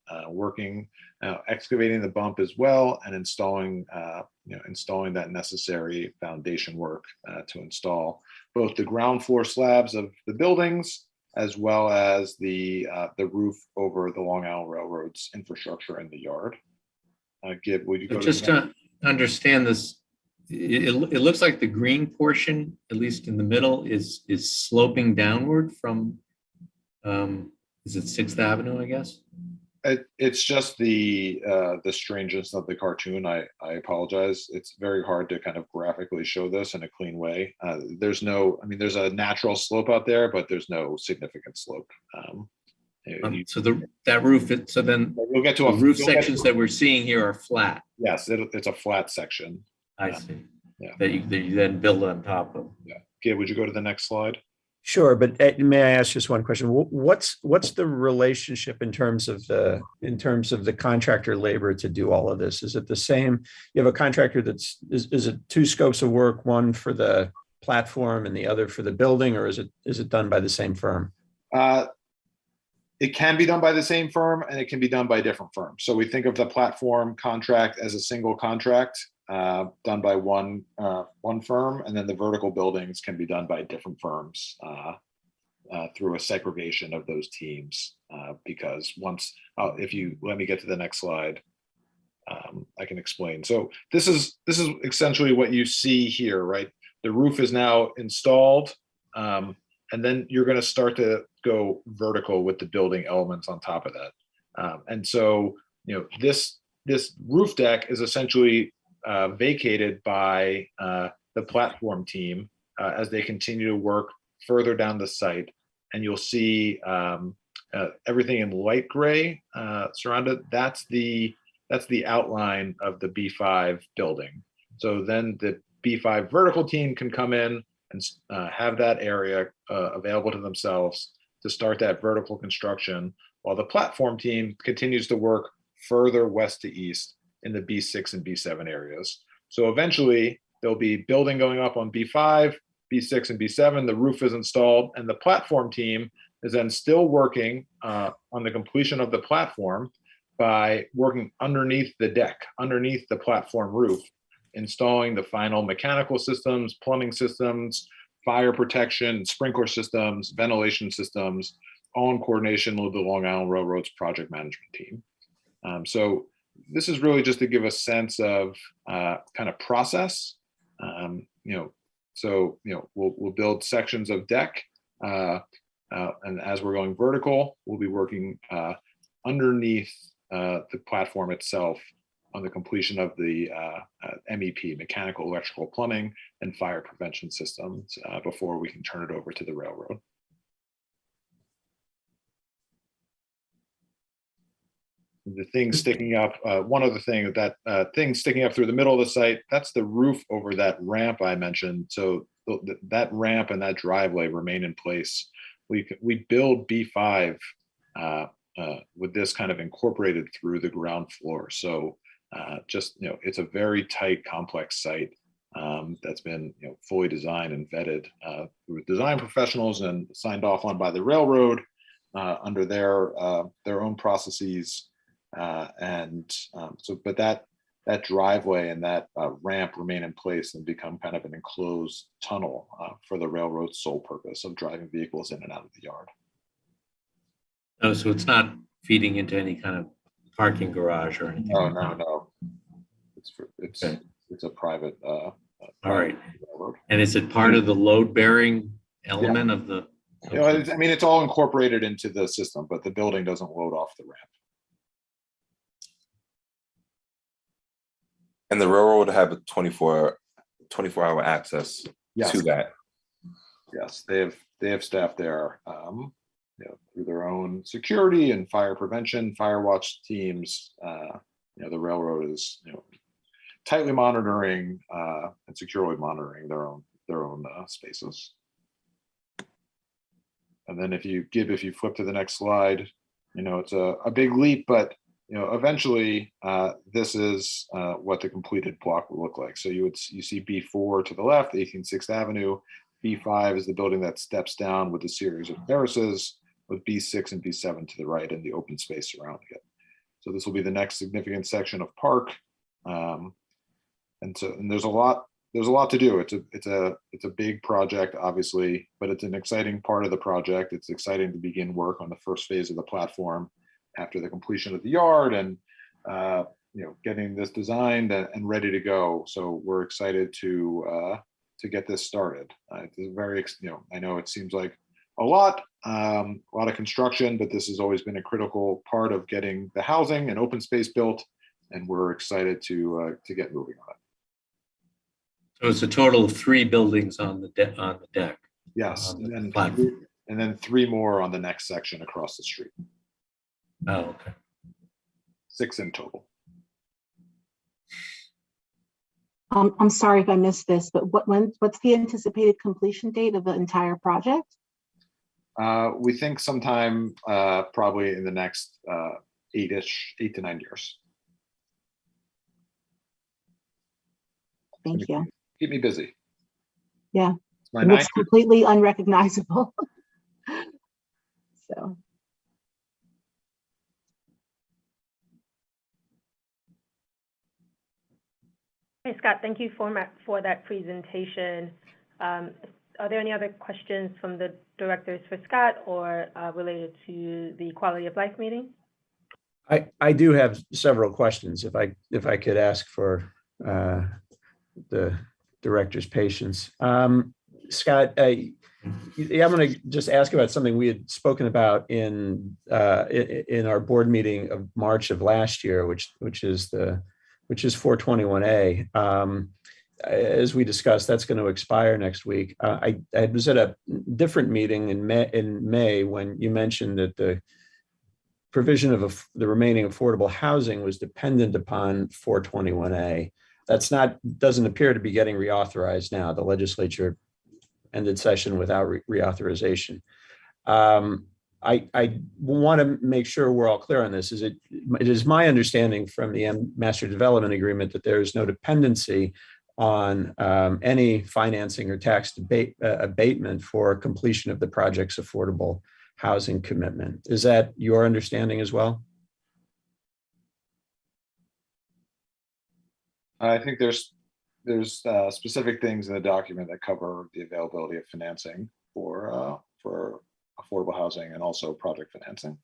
excavating the bump as well and installing that necessary foundation work to install both the ground floor slabs of the buildings as well as the roof over the Long Island Railroad's infrastructure in the yard. Gib, would you go just to understand this? It looks like the green portion, at least in the middle, is sloping downward from, is it 6th Avenue, I guess? It's just the strangeness of the cartoon. I apologize. It's very hard to kind of graphically show this in a clean way. There's a natural slope out there, but there's no significant slope. So that roof, we'll get to the roof sections that we're seeing here are flat. Yes, it's a flat section. I see. Yeah. That you then build on top of. Yeah. Gabe, would you go to the next slide? Sure, but may I ask just one question? What's the relationship in terms of the contractor labor to do all of this? Is it the same? You have a contractor is it two scopes of work, one for the platform and the other for the building, or is it done by the same firm? It can be done by the same firm and it can be done by different firms. So we think of the platform contract as a single contract done by one firm, and then the vertical buildings can be done by different firms through a segregation of those teams. Because once, if you let me get to the next slide, I can explain. So this is essentially what you see here, right? The roof is now installed. And then you're going to start to go vertical with the building elements on top of that. And so, this roof deck is essentially vacated by the platform team as they continue to work further down the site. And you'll see everything in light gray surrounded. That's the outline of the B5 building. So then the B5 vertical team can come in and have that area available to themselves to start that vertical construction, while the platform team continues to work further west to east in the B6 and B7 areas. So eventually there'll be building going up on B5, B6, and B7. The roof is installed, and the platform team is then still working on the completion of the platform by working underneath the deck, underneath the platform roof, installing the final mechanical systems, plumbing systems, fire protection, sprinkler systems, ventilation systems, all in coordination with the Long Island Railroad's project management team. So this is really just to give a sense of kind of process. We'll build sections of deck, and as we're going vertical, we'll be working underneath the platform itself on the completion of the MEP, mechanical, electrical, plumbing, and fire prevention systems before we can turn it over to the railroad. The thing sticking up, one other thing, that thing sticking up through the middle of the site, that's the roof over that ramp I mentioned. So that ramp and that driveway remain in place. We build B5 with this kind of incorporated through the ground floor. So it's a very tight, complex site that's been fully designed and vetted through design professionals and signed off on by the railroad under their own processes. But that driveway and that ramp remain in place and become kind of an enclosed tunnel for the railroad's sole purpose of driving vehicles in and out of the yard. Oh, so it's not feeding into any kind of parking garage or anything? Oh, no. It's a private. All right. Railroad. And is it part of the load-bearing element of the? It's all incorporated into the system, but the building doesn't load off the ramp. And the railroad have a 24-hour access to that. Yes, they have staff there, through their own security and fire prevention, fire watch teams. The railroad is tightly monitoring and securely monitoring their own spaces. And then if you flip to the next slide, it's a big leap, but eventually this is what the completed block will look like. So you see B4 to the left, 186th Avenue. B5 is the building that steps down with a series of terraces, with B6 and B7 to the right and the open space surrounding it. So this will be the next significant section of park. And there's a lot to do. It's a big project, obviously, but it's an exciting part of the project. It's exciting to begin work on the first phase of the platform after the completion of the yard and getting this designed and ready to go. So we're excited to get this started. It's very, I know it seems like a lot of construction, but this has always been a critical part of getting the housing and open space built, and we're excited to get moving on it. So it's a total of 3 buildings on the deck. Yes, and then 3 more on the next section across the street. Oh, okay. 6 in total. I'm sorry if I missed this, but what's the anticipated completion date of the entire project? We think sometime probably in the next 8 to 9 years. Thank you. Keep me busy. Yeah, It's my it looks ninth. completely unrecognizable. So, Hey, Scott, thank you for that presentation. Are there any other questions from the directors for Scott or related to the quality of life meeting? I do have several questions, if I could ask for the director's patience. Scott, I'm going to just ask about something we had spoken about in our board meeting of March of last year, which is 421A. As we discussed, that's going to expire next week. I was at a different meeting in May when you mentioned that the provision of the remaining affordable housing was dependent upon 421A. Doesn't appear to be getting reauthorized now. The legislature ended session without reauthorization. I want to make sure we're all clear on this. It is my understanding from the Master Development Agreement that there is no dependency on any financing or tax abatement for completion of the project's affordable housing commitment. Is that your understanding as well? I think there's specific things in the document that cover the availability of financing for affordable housing and also project financing.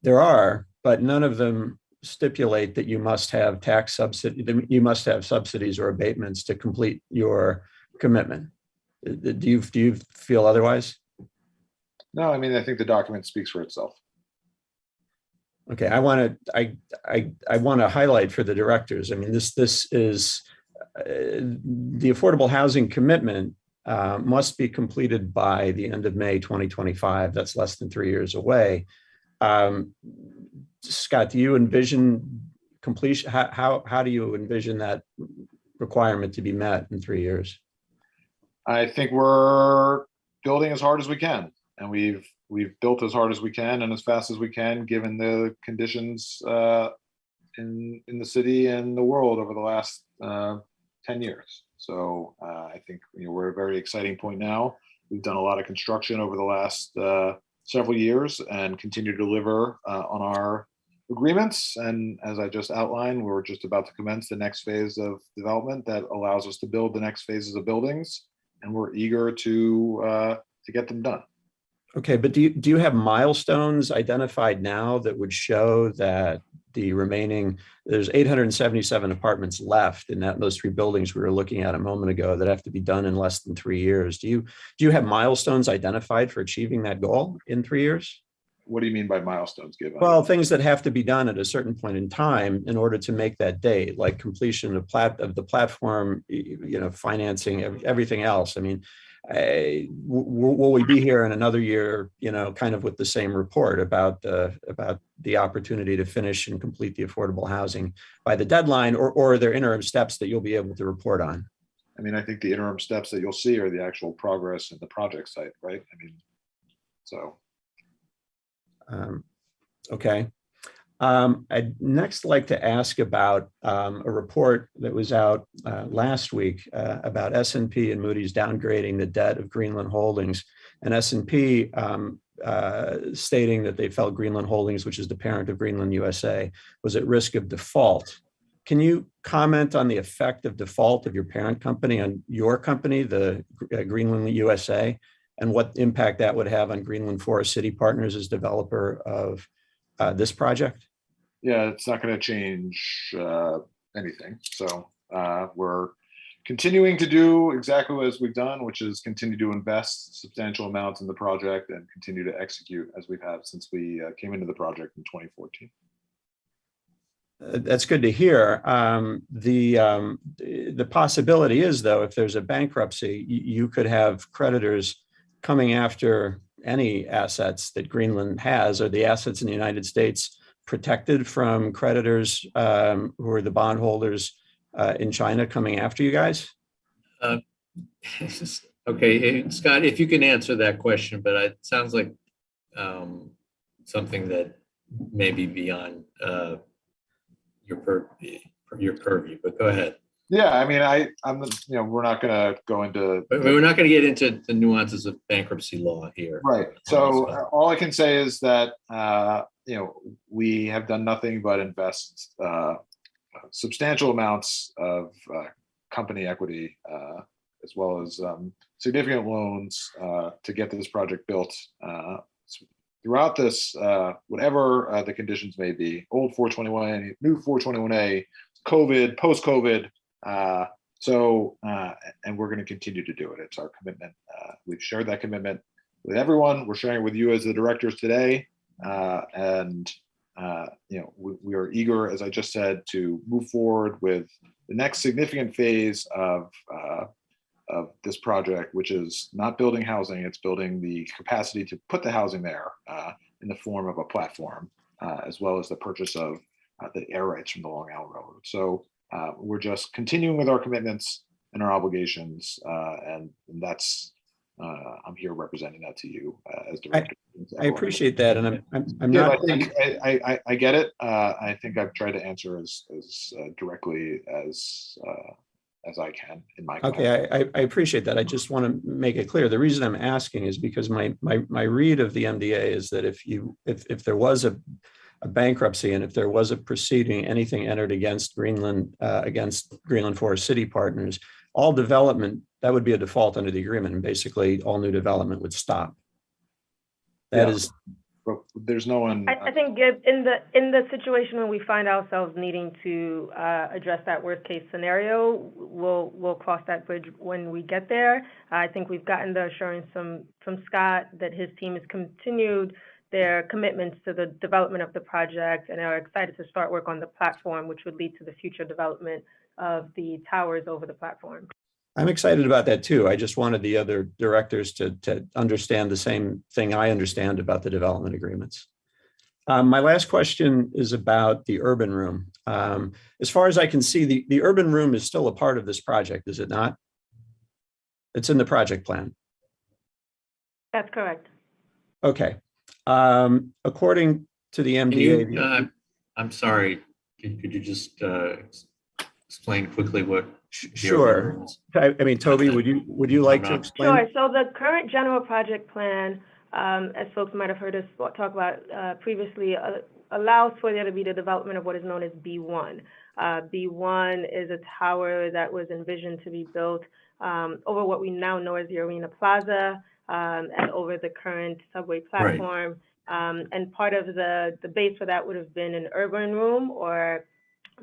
There are, but none of them stipulate that you must have you must have subsidies or abatements to complete your commitment. Do you feel otherwise? No, I mean, I think the document speaks for itself. Okay, I want to highlight for the directors. I mean, this is the affordable housing commitment must be completed by the end of May 2025. That's less than 3 years away. Scott, do you envision completion? How do you envision that requirement to be met in 3 years? I think we're building as hard as we can, and we've built as hard as we can and as fast as we can, given the conditions in the city and the world over the last 10 years. So I think we're at a very exciting point now. We've done a lot of construction over the last several years and continue to deliver on our agreements. And as I just outlined, we're just about to commence the next phase of development that allows us to build the next phases of buildings, and we're eager to get them done. Okay, but do you have milestones identified now that would show that the remaining, there's 877 apartments left in those 3 buildings we were looking at a moment ago that have to be done in less than 3 years. Do you have milestones identified for achieving that goal in 3 years? What do you mean by milestones, given? Well, things that have to be done at a certain point in time in order to make that date, like completion of the platform, financing, everything else. I mean, will we be here in another year, kind of with the same report about the opportunity to finish and complete the affordable housing by the deadline, or are there interim steps that you'll be able to report on? I mean, I think the interim steps that you'll see are the actual progress in the project site, right? I mean, so. Okay. I'd next like to ask about a report that was out last week about S&P and Moody's downgrading the debt of Greenland Holdings, and S&P stating that they felt Greenland Holdings, which is the parent of Greenland USA, was at risk of default. Can you comment on the effect of default of your parent company on your company, the Greenland USA, and what impact that would have on Greenland Forest City Partners as developer of this project? Yeah, it's not going to change anything. So we're continuing to do exactly as we've done, which is continue to invest substantial amounts in the project and continue to execute as we've had since we came into the project in 2014. That's good to hear. The possibility is, though, if there's a bankruptcy, you could have creditors coming after any assets that Greenland has. Are the assets in the United States protected from creditors who are the bondholders in China coming after you guys? Okay, Scott, if you can answer that question, but it sounds like something that may be beyond your purview, but go ahead. Yeah, I mean, I'm, we're not going to go into. But we're not going to get into the nuances of bankruptcy law here. Right. So all I can say is that, we have done nothing but invest substantial amounts of company equity, as well as significant loans to get this project built. Throughout this, whatever the conditions may be, old 421, new 421A, COVID, post-COVID. And we're going to continue to do it. It's our commitment. We've shared that commitment with everyone. We're sharing it with you as the directors today. We are eager, as I just said, to move forward with the next significant phase of this project, which is not building housing, it's building the capacity to put the housing there in the form of a platform, as well as the purchase of the air rights from the Long Island Railroad. So we're just continuing with our commitments and our obligations, and that's I'm here representing that to you as director. I appreciate that, and I'm yeah, not. I think I get it. I think I've tried to answer as directly as I can in my. Okay, I appreciate that. I just want to make it clear. The reason I'm asking is because my read of the MDA is that if there was a bankruptcy and if there was a proceeding, anything entered against Greenland Forest City Partners, all development, that would be a default under the agreement, and basically all new development would stop. That is. But there's no one. I think in the situation when we find ourselves needing to address that worst case scenario, we'll cross that bridge when we get there. I think we've gotten the assurance from Scott that his team has continued their commitments to the development of the project and are excited to start work on the platform, which would lead to the future development of the towers over the platform. I'm excited about that too. I just wanted the other directors to understand the same thing I understand about the development agreements. My last question is about the urban room. As far as I can see, the urban room is still a part of this project, is it not? It's in the project plan. That's correct. Okay. According to the MDA. I'm sorry, could you just explain quickly what? Sure. I mean, Toby, would you like to explain? Sure. So the current general project plan, as folks might have heard us talk about previously, allows for there to be the development of what is known as B1. B1 is a tower that was envisioned to be built over what we now know as the Arena Plaza and over the current subway platform. Right. And part of the base for that would have been an urban room, or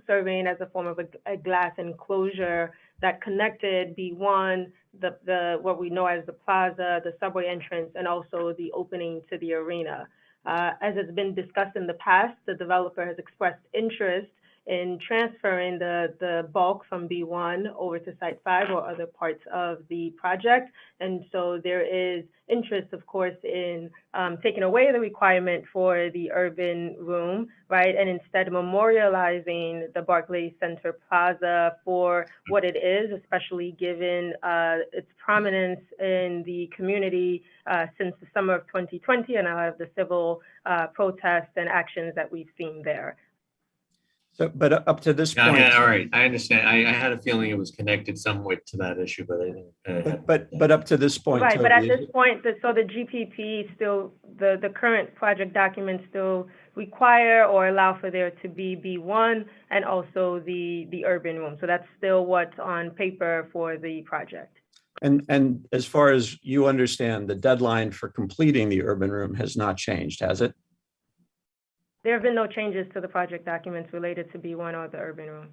serving as a form of a glass enclosure that connected B1, the what we know as the plaza, the subway entrance, and also the opening to the arena. As has been discussed in the past, the developer has expressed interest in transferring the bulk from B1 over to Site 5 or other parts of the project. And so there is interest, of course, in taking away the requirement for the urban room, right? And instead memorializing the Barclays Center Plaza for what it is, especially given its prominence in the community since the summer of 2020 and a lot of the civil protests and actions that we've seen there. So, but up to this point, all right, I understand. I had a feeling it was connected somewhat to that issue, but I didn't. But up to this point, right? Toby, But at this point, so the GPP still, the current project documents still require or allow for there to be B1 and also the urban room. So that's still what's on paper for the project. And as far as you understand, the deadline for completing the urban room has not changed, has it? There have been no changes to the project documents related to B1 or the urban room.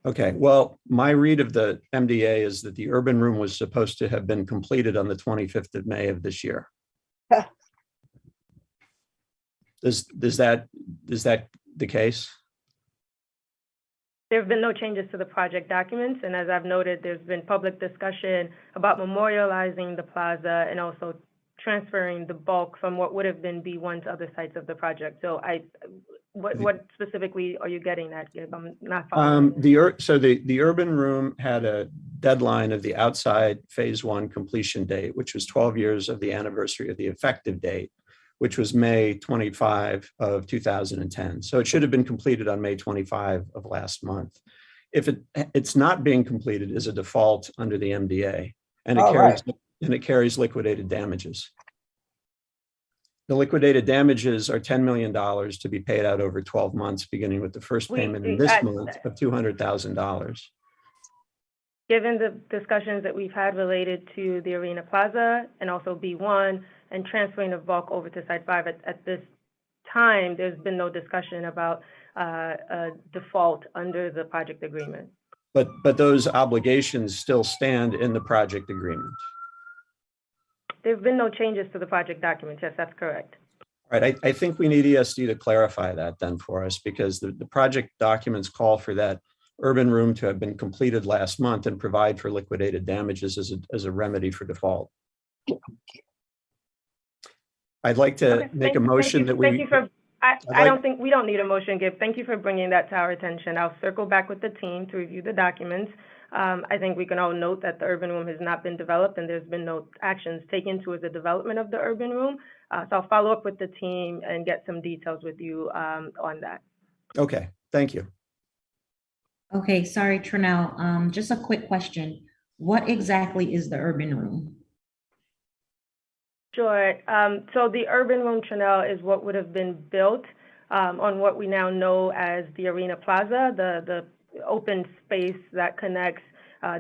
Okay, well, my read of the MDA is that the urban room was supposed to have been completed on the 25th of May of this year. Is that the case? There have been no changes to the project documents, and as I've noted, there's been public discussion about memorializing the plaza and also transferring the bulk from what would have been B1 to other sites of the project. So what specifically are you getting at, Gib? I'm not following. The urban room had a deadline of the outside phase 1 completion date, which was 12 years of the anniversary of the effective date, which was May 25 of 2010. So it should have been completed on May 25 of last month. If it's not being completed is a default under the MDA, and it carries liquidated damages. The liquidated damages are $10 million to be paid out over 12 months, beginning with the first payment in this month of $200,000. Given the discussions that we've had related to the Arena Plaza and also B1 and transferring of bulk over to Site 5, at this time, there's been no discussion about a default under the project agreement. But those obligations still stand in the project agreement. There have been no changes to the project document. Yes, that's correct. Right. I think we need ESD to clarify that then for us, because the project documents call for that urban room to have been completed last month and provide for liquidated damages as a remedy for default. I'd like to make a motion that we. Thank you for. I don't think we don't need a motion, Gib. Thank you for bringing that to our attention. I'll circle back with the team to review the documents. I think we can all note that the urban room has not been developed and there's been no actions taken towards the development of the urban room. So I'll follow up with the team and get some details with you on that. Okay, thank you. Okay, sorry, Trinell. Just a quick question. What exactly is the urban room? Sure. So the urban room, Trinell, is what would have been built on what we now know as the Arena Plaza, the open space that connects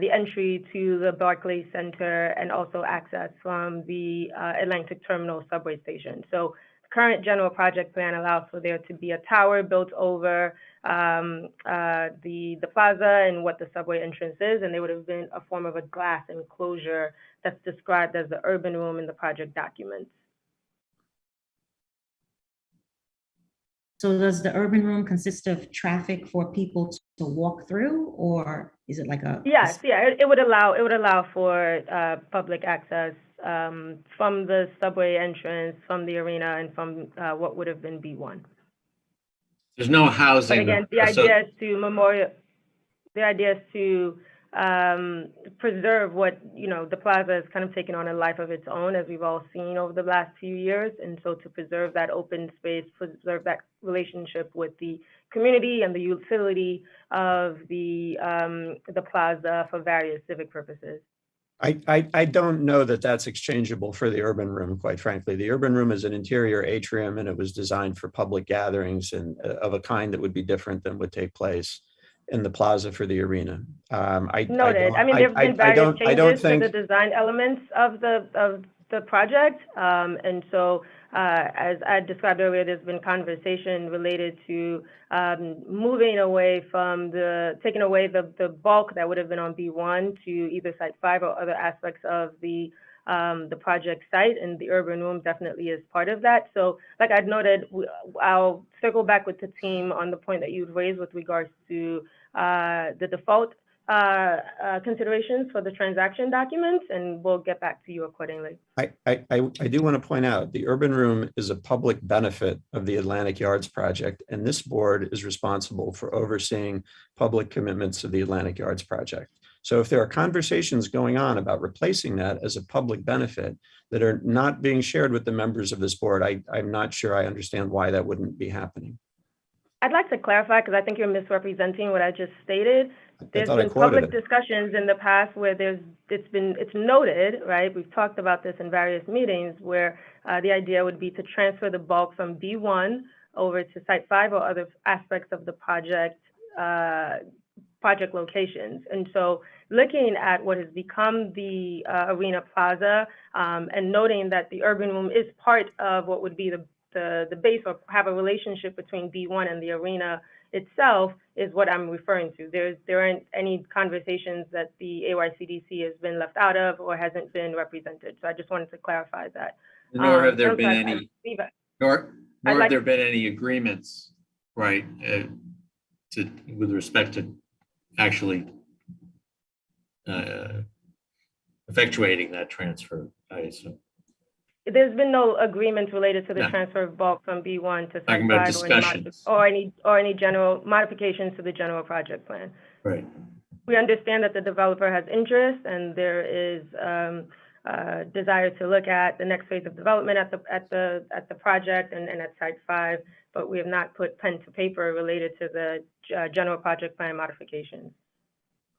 the entry to the Barclays Center and also access from the Atlantic Terminal subway station. So the current general project plan allows for there to be a tower built over the plaza and what the subway entrance is, and there would have been a form of a glass enclosure that's described as the urban room in the project documents. So does the urban room consist of traffic for people to walk through, or is it like a? Yes, yeah, it would allow for public access from the subway entrance, from the arena, and from what would have been B1. There's no housing. But again, the idea is to preserve what, the plaza has kind of taken on a life of its own, as we've all seen over the last few years. And so to preserve that open space, preserve that relationship with the community and the utility of the plaza for various civic purposes. I don't know that that's exchangeable for the urban room, quite frankly. The urban room is an interior atrium, and it was designed for public gatherings and of a kind that would be different than would take place in the plaza for the arena. Noted. I mean, there have been various changes to the design elements of the project. And so, as I described earlier, there's been conversation related to moving away from taking away the bulk that would have been on B1 to either Site 5 or other aspects of the project site, and the urban room definitely is part of that. So like I'd noted, I'll circle back with the team on the point that you've raised with regards to the default considerations for the transaction documents, and we'll get back to you accordingly. I do want to point out the urban room is a public benefit of the Atlantic Yards project, and this board is responsible for overseeing public commitments of the Atlantic Yards project. So if there are conversations going on about replacing that as a public benefit that are not being shared with the members of this board, I'm not sure I understand why that wouldn't be happening. I'd like to clarify, because I think you're misrepresenting what I just stated. There's been public discussions in the past where it's noted, right? We've talked about this in various meetings where the idea would be to transfer the bulk from B1 over to Site 5 or other aspects of the project locations. And so looking at what has become the Arena Plaza and noting that the urban room is part of what would be the base or have a relationship between B1 and the arena itself is what I'm referring to. There aren't any conversations that the AYCDC has been left out of or hasn't been represented. So I just wanted to clarify that. Nor have there been any, nor have there been any agreements, right, with respect to actually effectuating that transfer, I assume. there's been no agreement related to the No. transfer of bulk from B1 to Talking Site about 5 discussions. or any general modifications to the general project plan. Right. We understand that the developer has interest and there is desire to look at the next phase of development at the project and at Site 5, but we have not put pen to paper related to the general project plan modifications.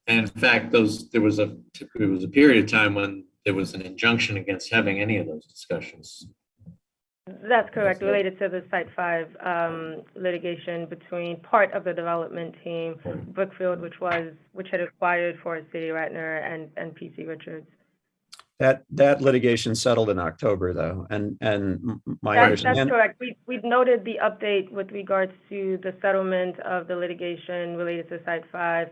And in fact, there was a period of time when there was an injunction against having any of those discussions. That's correct, related to the Site 5 litigation between part of the development team, Brookfield, which had acquired Forest City Ratner and PC Richards. That litigation settled in October, though, and my That's understanding. correct. We've noted the update with regards to the settlement of the litigation related to Site 5.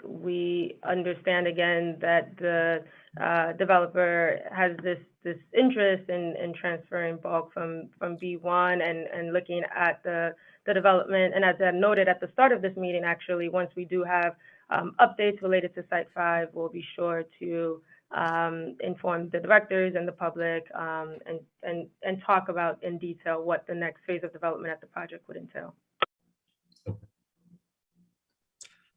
We understand again that the developer has this interest in transferring bulk from B1 and looking at the development. And as I noted at the start of this meeting, actually, once we do have updates related to Site 5, we'll be sure to inform the directors and the public and talk about in detail what the next phase of development at the project would entail.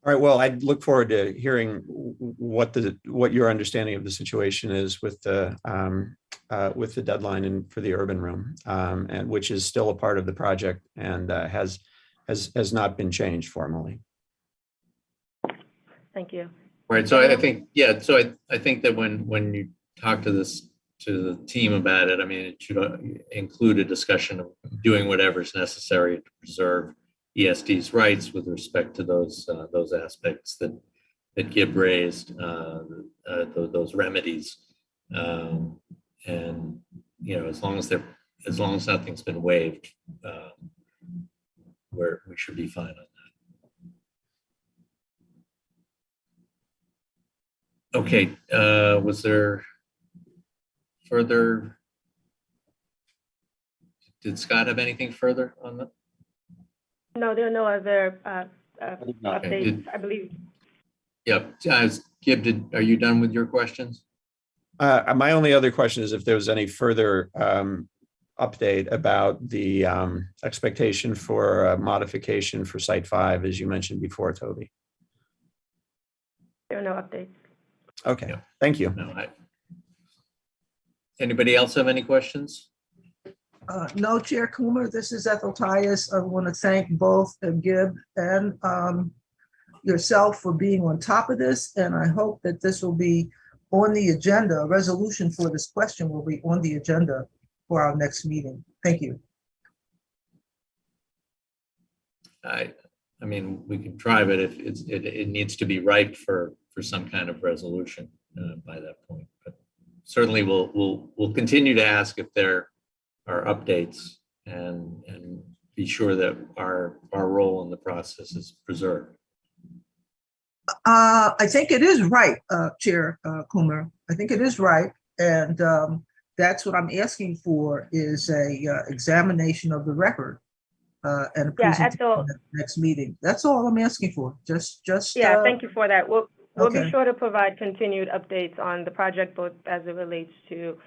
All right, well, I look forward to hearing what your understanding of the situation is with the deadline and for the urban room, and which is still a part of the project and has not been changed formally. Thank you. Right. So I think, yeah. So I think that when you talk to the team about it, I mean, it should include a discussion of doing whatever is necessary to preserve ESD's rights with respect to those aspects that Gib raised, those remedies, and as long as nothing's been waived, we should be fine on that. Okay, was there further? Did Scott have anything further on that? No, there are no other not. updates, I believe. Yep. Gib, are you done with your questions? My only other question is if there was any further update about the expectation for modification for Site 5, as you mentioned before, Toby. There are no updates. Okay, Yeah. thank you. No. Anybody else have any questions? No, Chair Coomer, this is Ethel Tyus. I want to thank both Gib and yourself for being on top of this. And I hope that this will be on the agenda. A resolution for this question will be on the agenda for our next meeting. Thank you. I mean, we can try, but if it needs to be ripe for some kind of resolution by that point. But certainly we'll continue to ask if there are updates and be sure that our role in the process is preserved. I think it is right, Chair Coomer. I think it is right. And that's what I'm asking for is a examination of the record and a presentation at the next meeting. That's all I'm asking for. Just. Yeah, thank you for that. We'll Okay. be sure to provide continued updates on the project, both as it relates to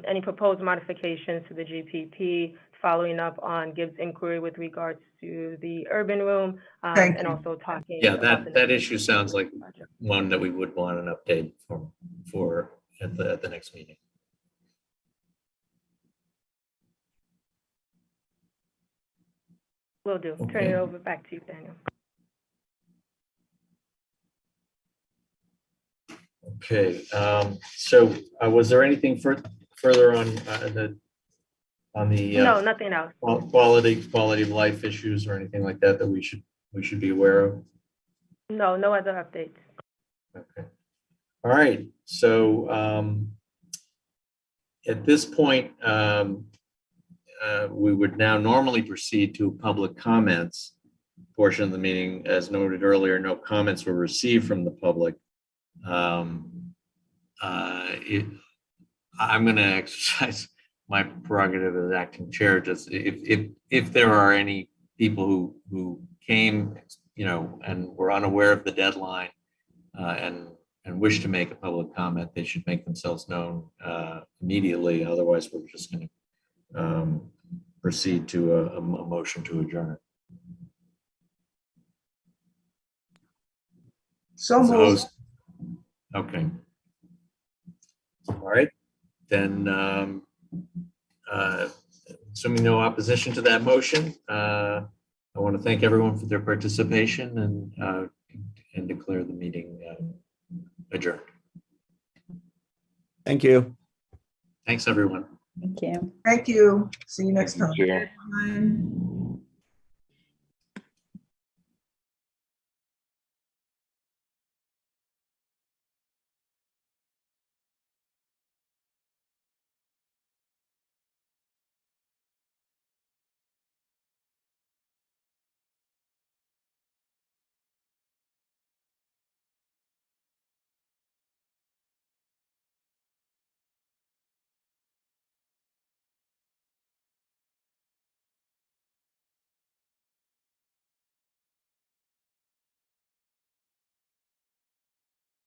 any proposed modifications to the GPP, following up on Gib's inquiry with regards to the urban room, Thank and you. also talking. Yeah, about the that next issue sounds like project. one that we would want an update for at the next meeting. Will do. Turn Okay. it over back to you, Daniel. Okay, so was there anything further on the No, nothing else. quality of life issues or anything like that we should be aware of? No other updates. Okay. All right. So at this point, we would now normally proceed to public comments portion of the meeting. As noted earlier, no comments were received from the public. I'm going to exercise my prerogative as acting chair. Just if there are any people who came, and were unaware of the deadline, and and wish to make a public comment, they should make themselves known immediately. Otherwise, we're just going to proceed to a motion to adjourn. So So, moved. okay. All right, then, assuming no opposition to that motion, I want to thank everyone for their participation and declare the meeting adjourned. Thank you. Thanks, everyone. Thank you. Thank you. See you next time. Chair. Bye.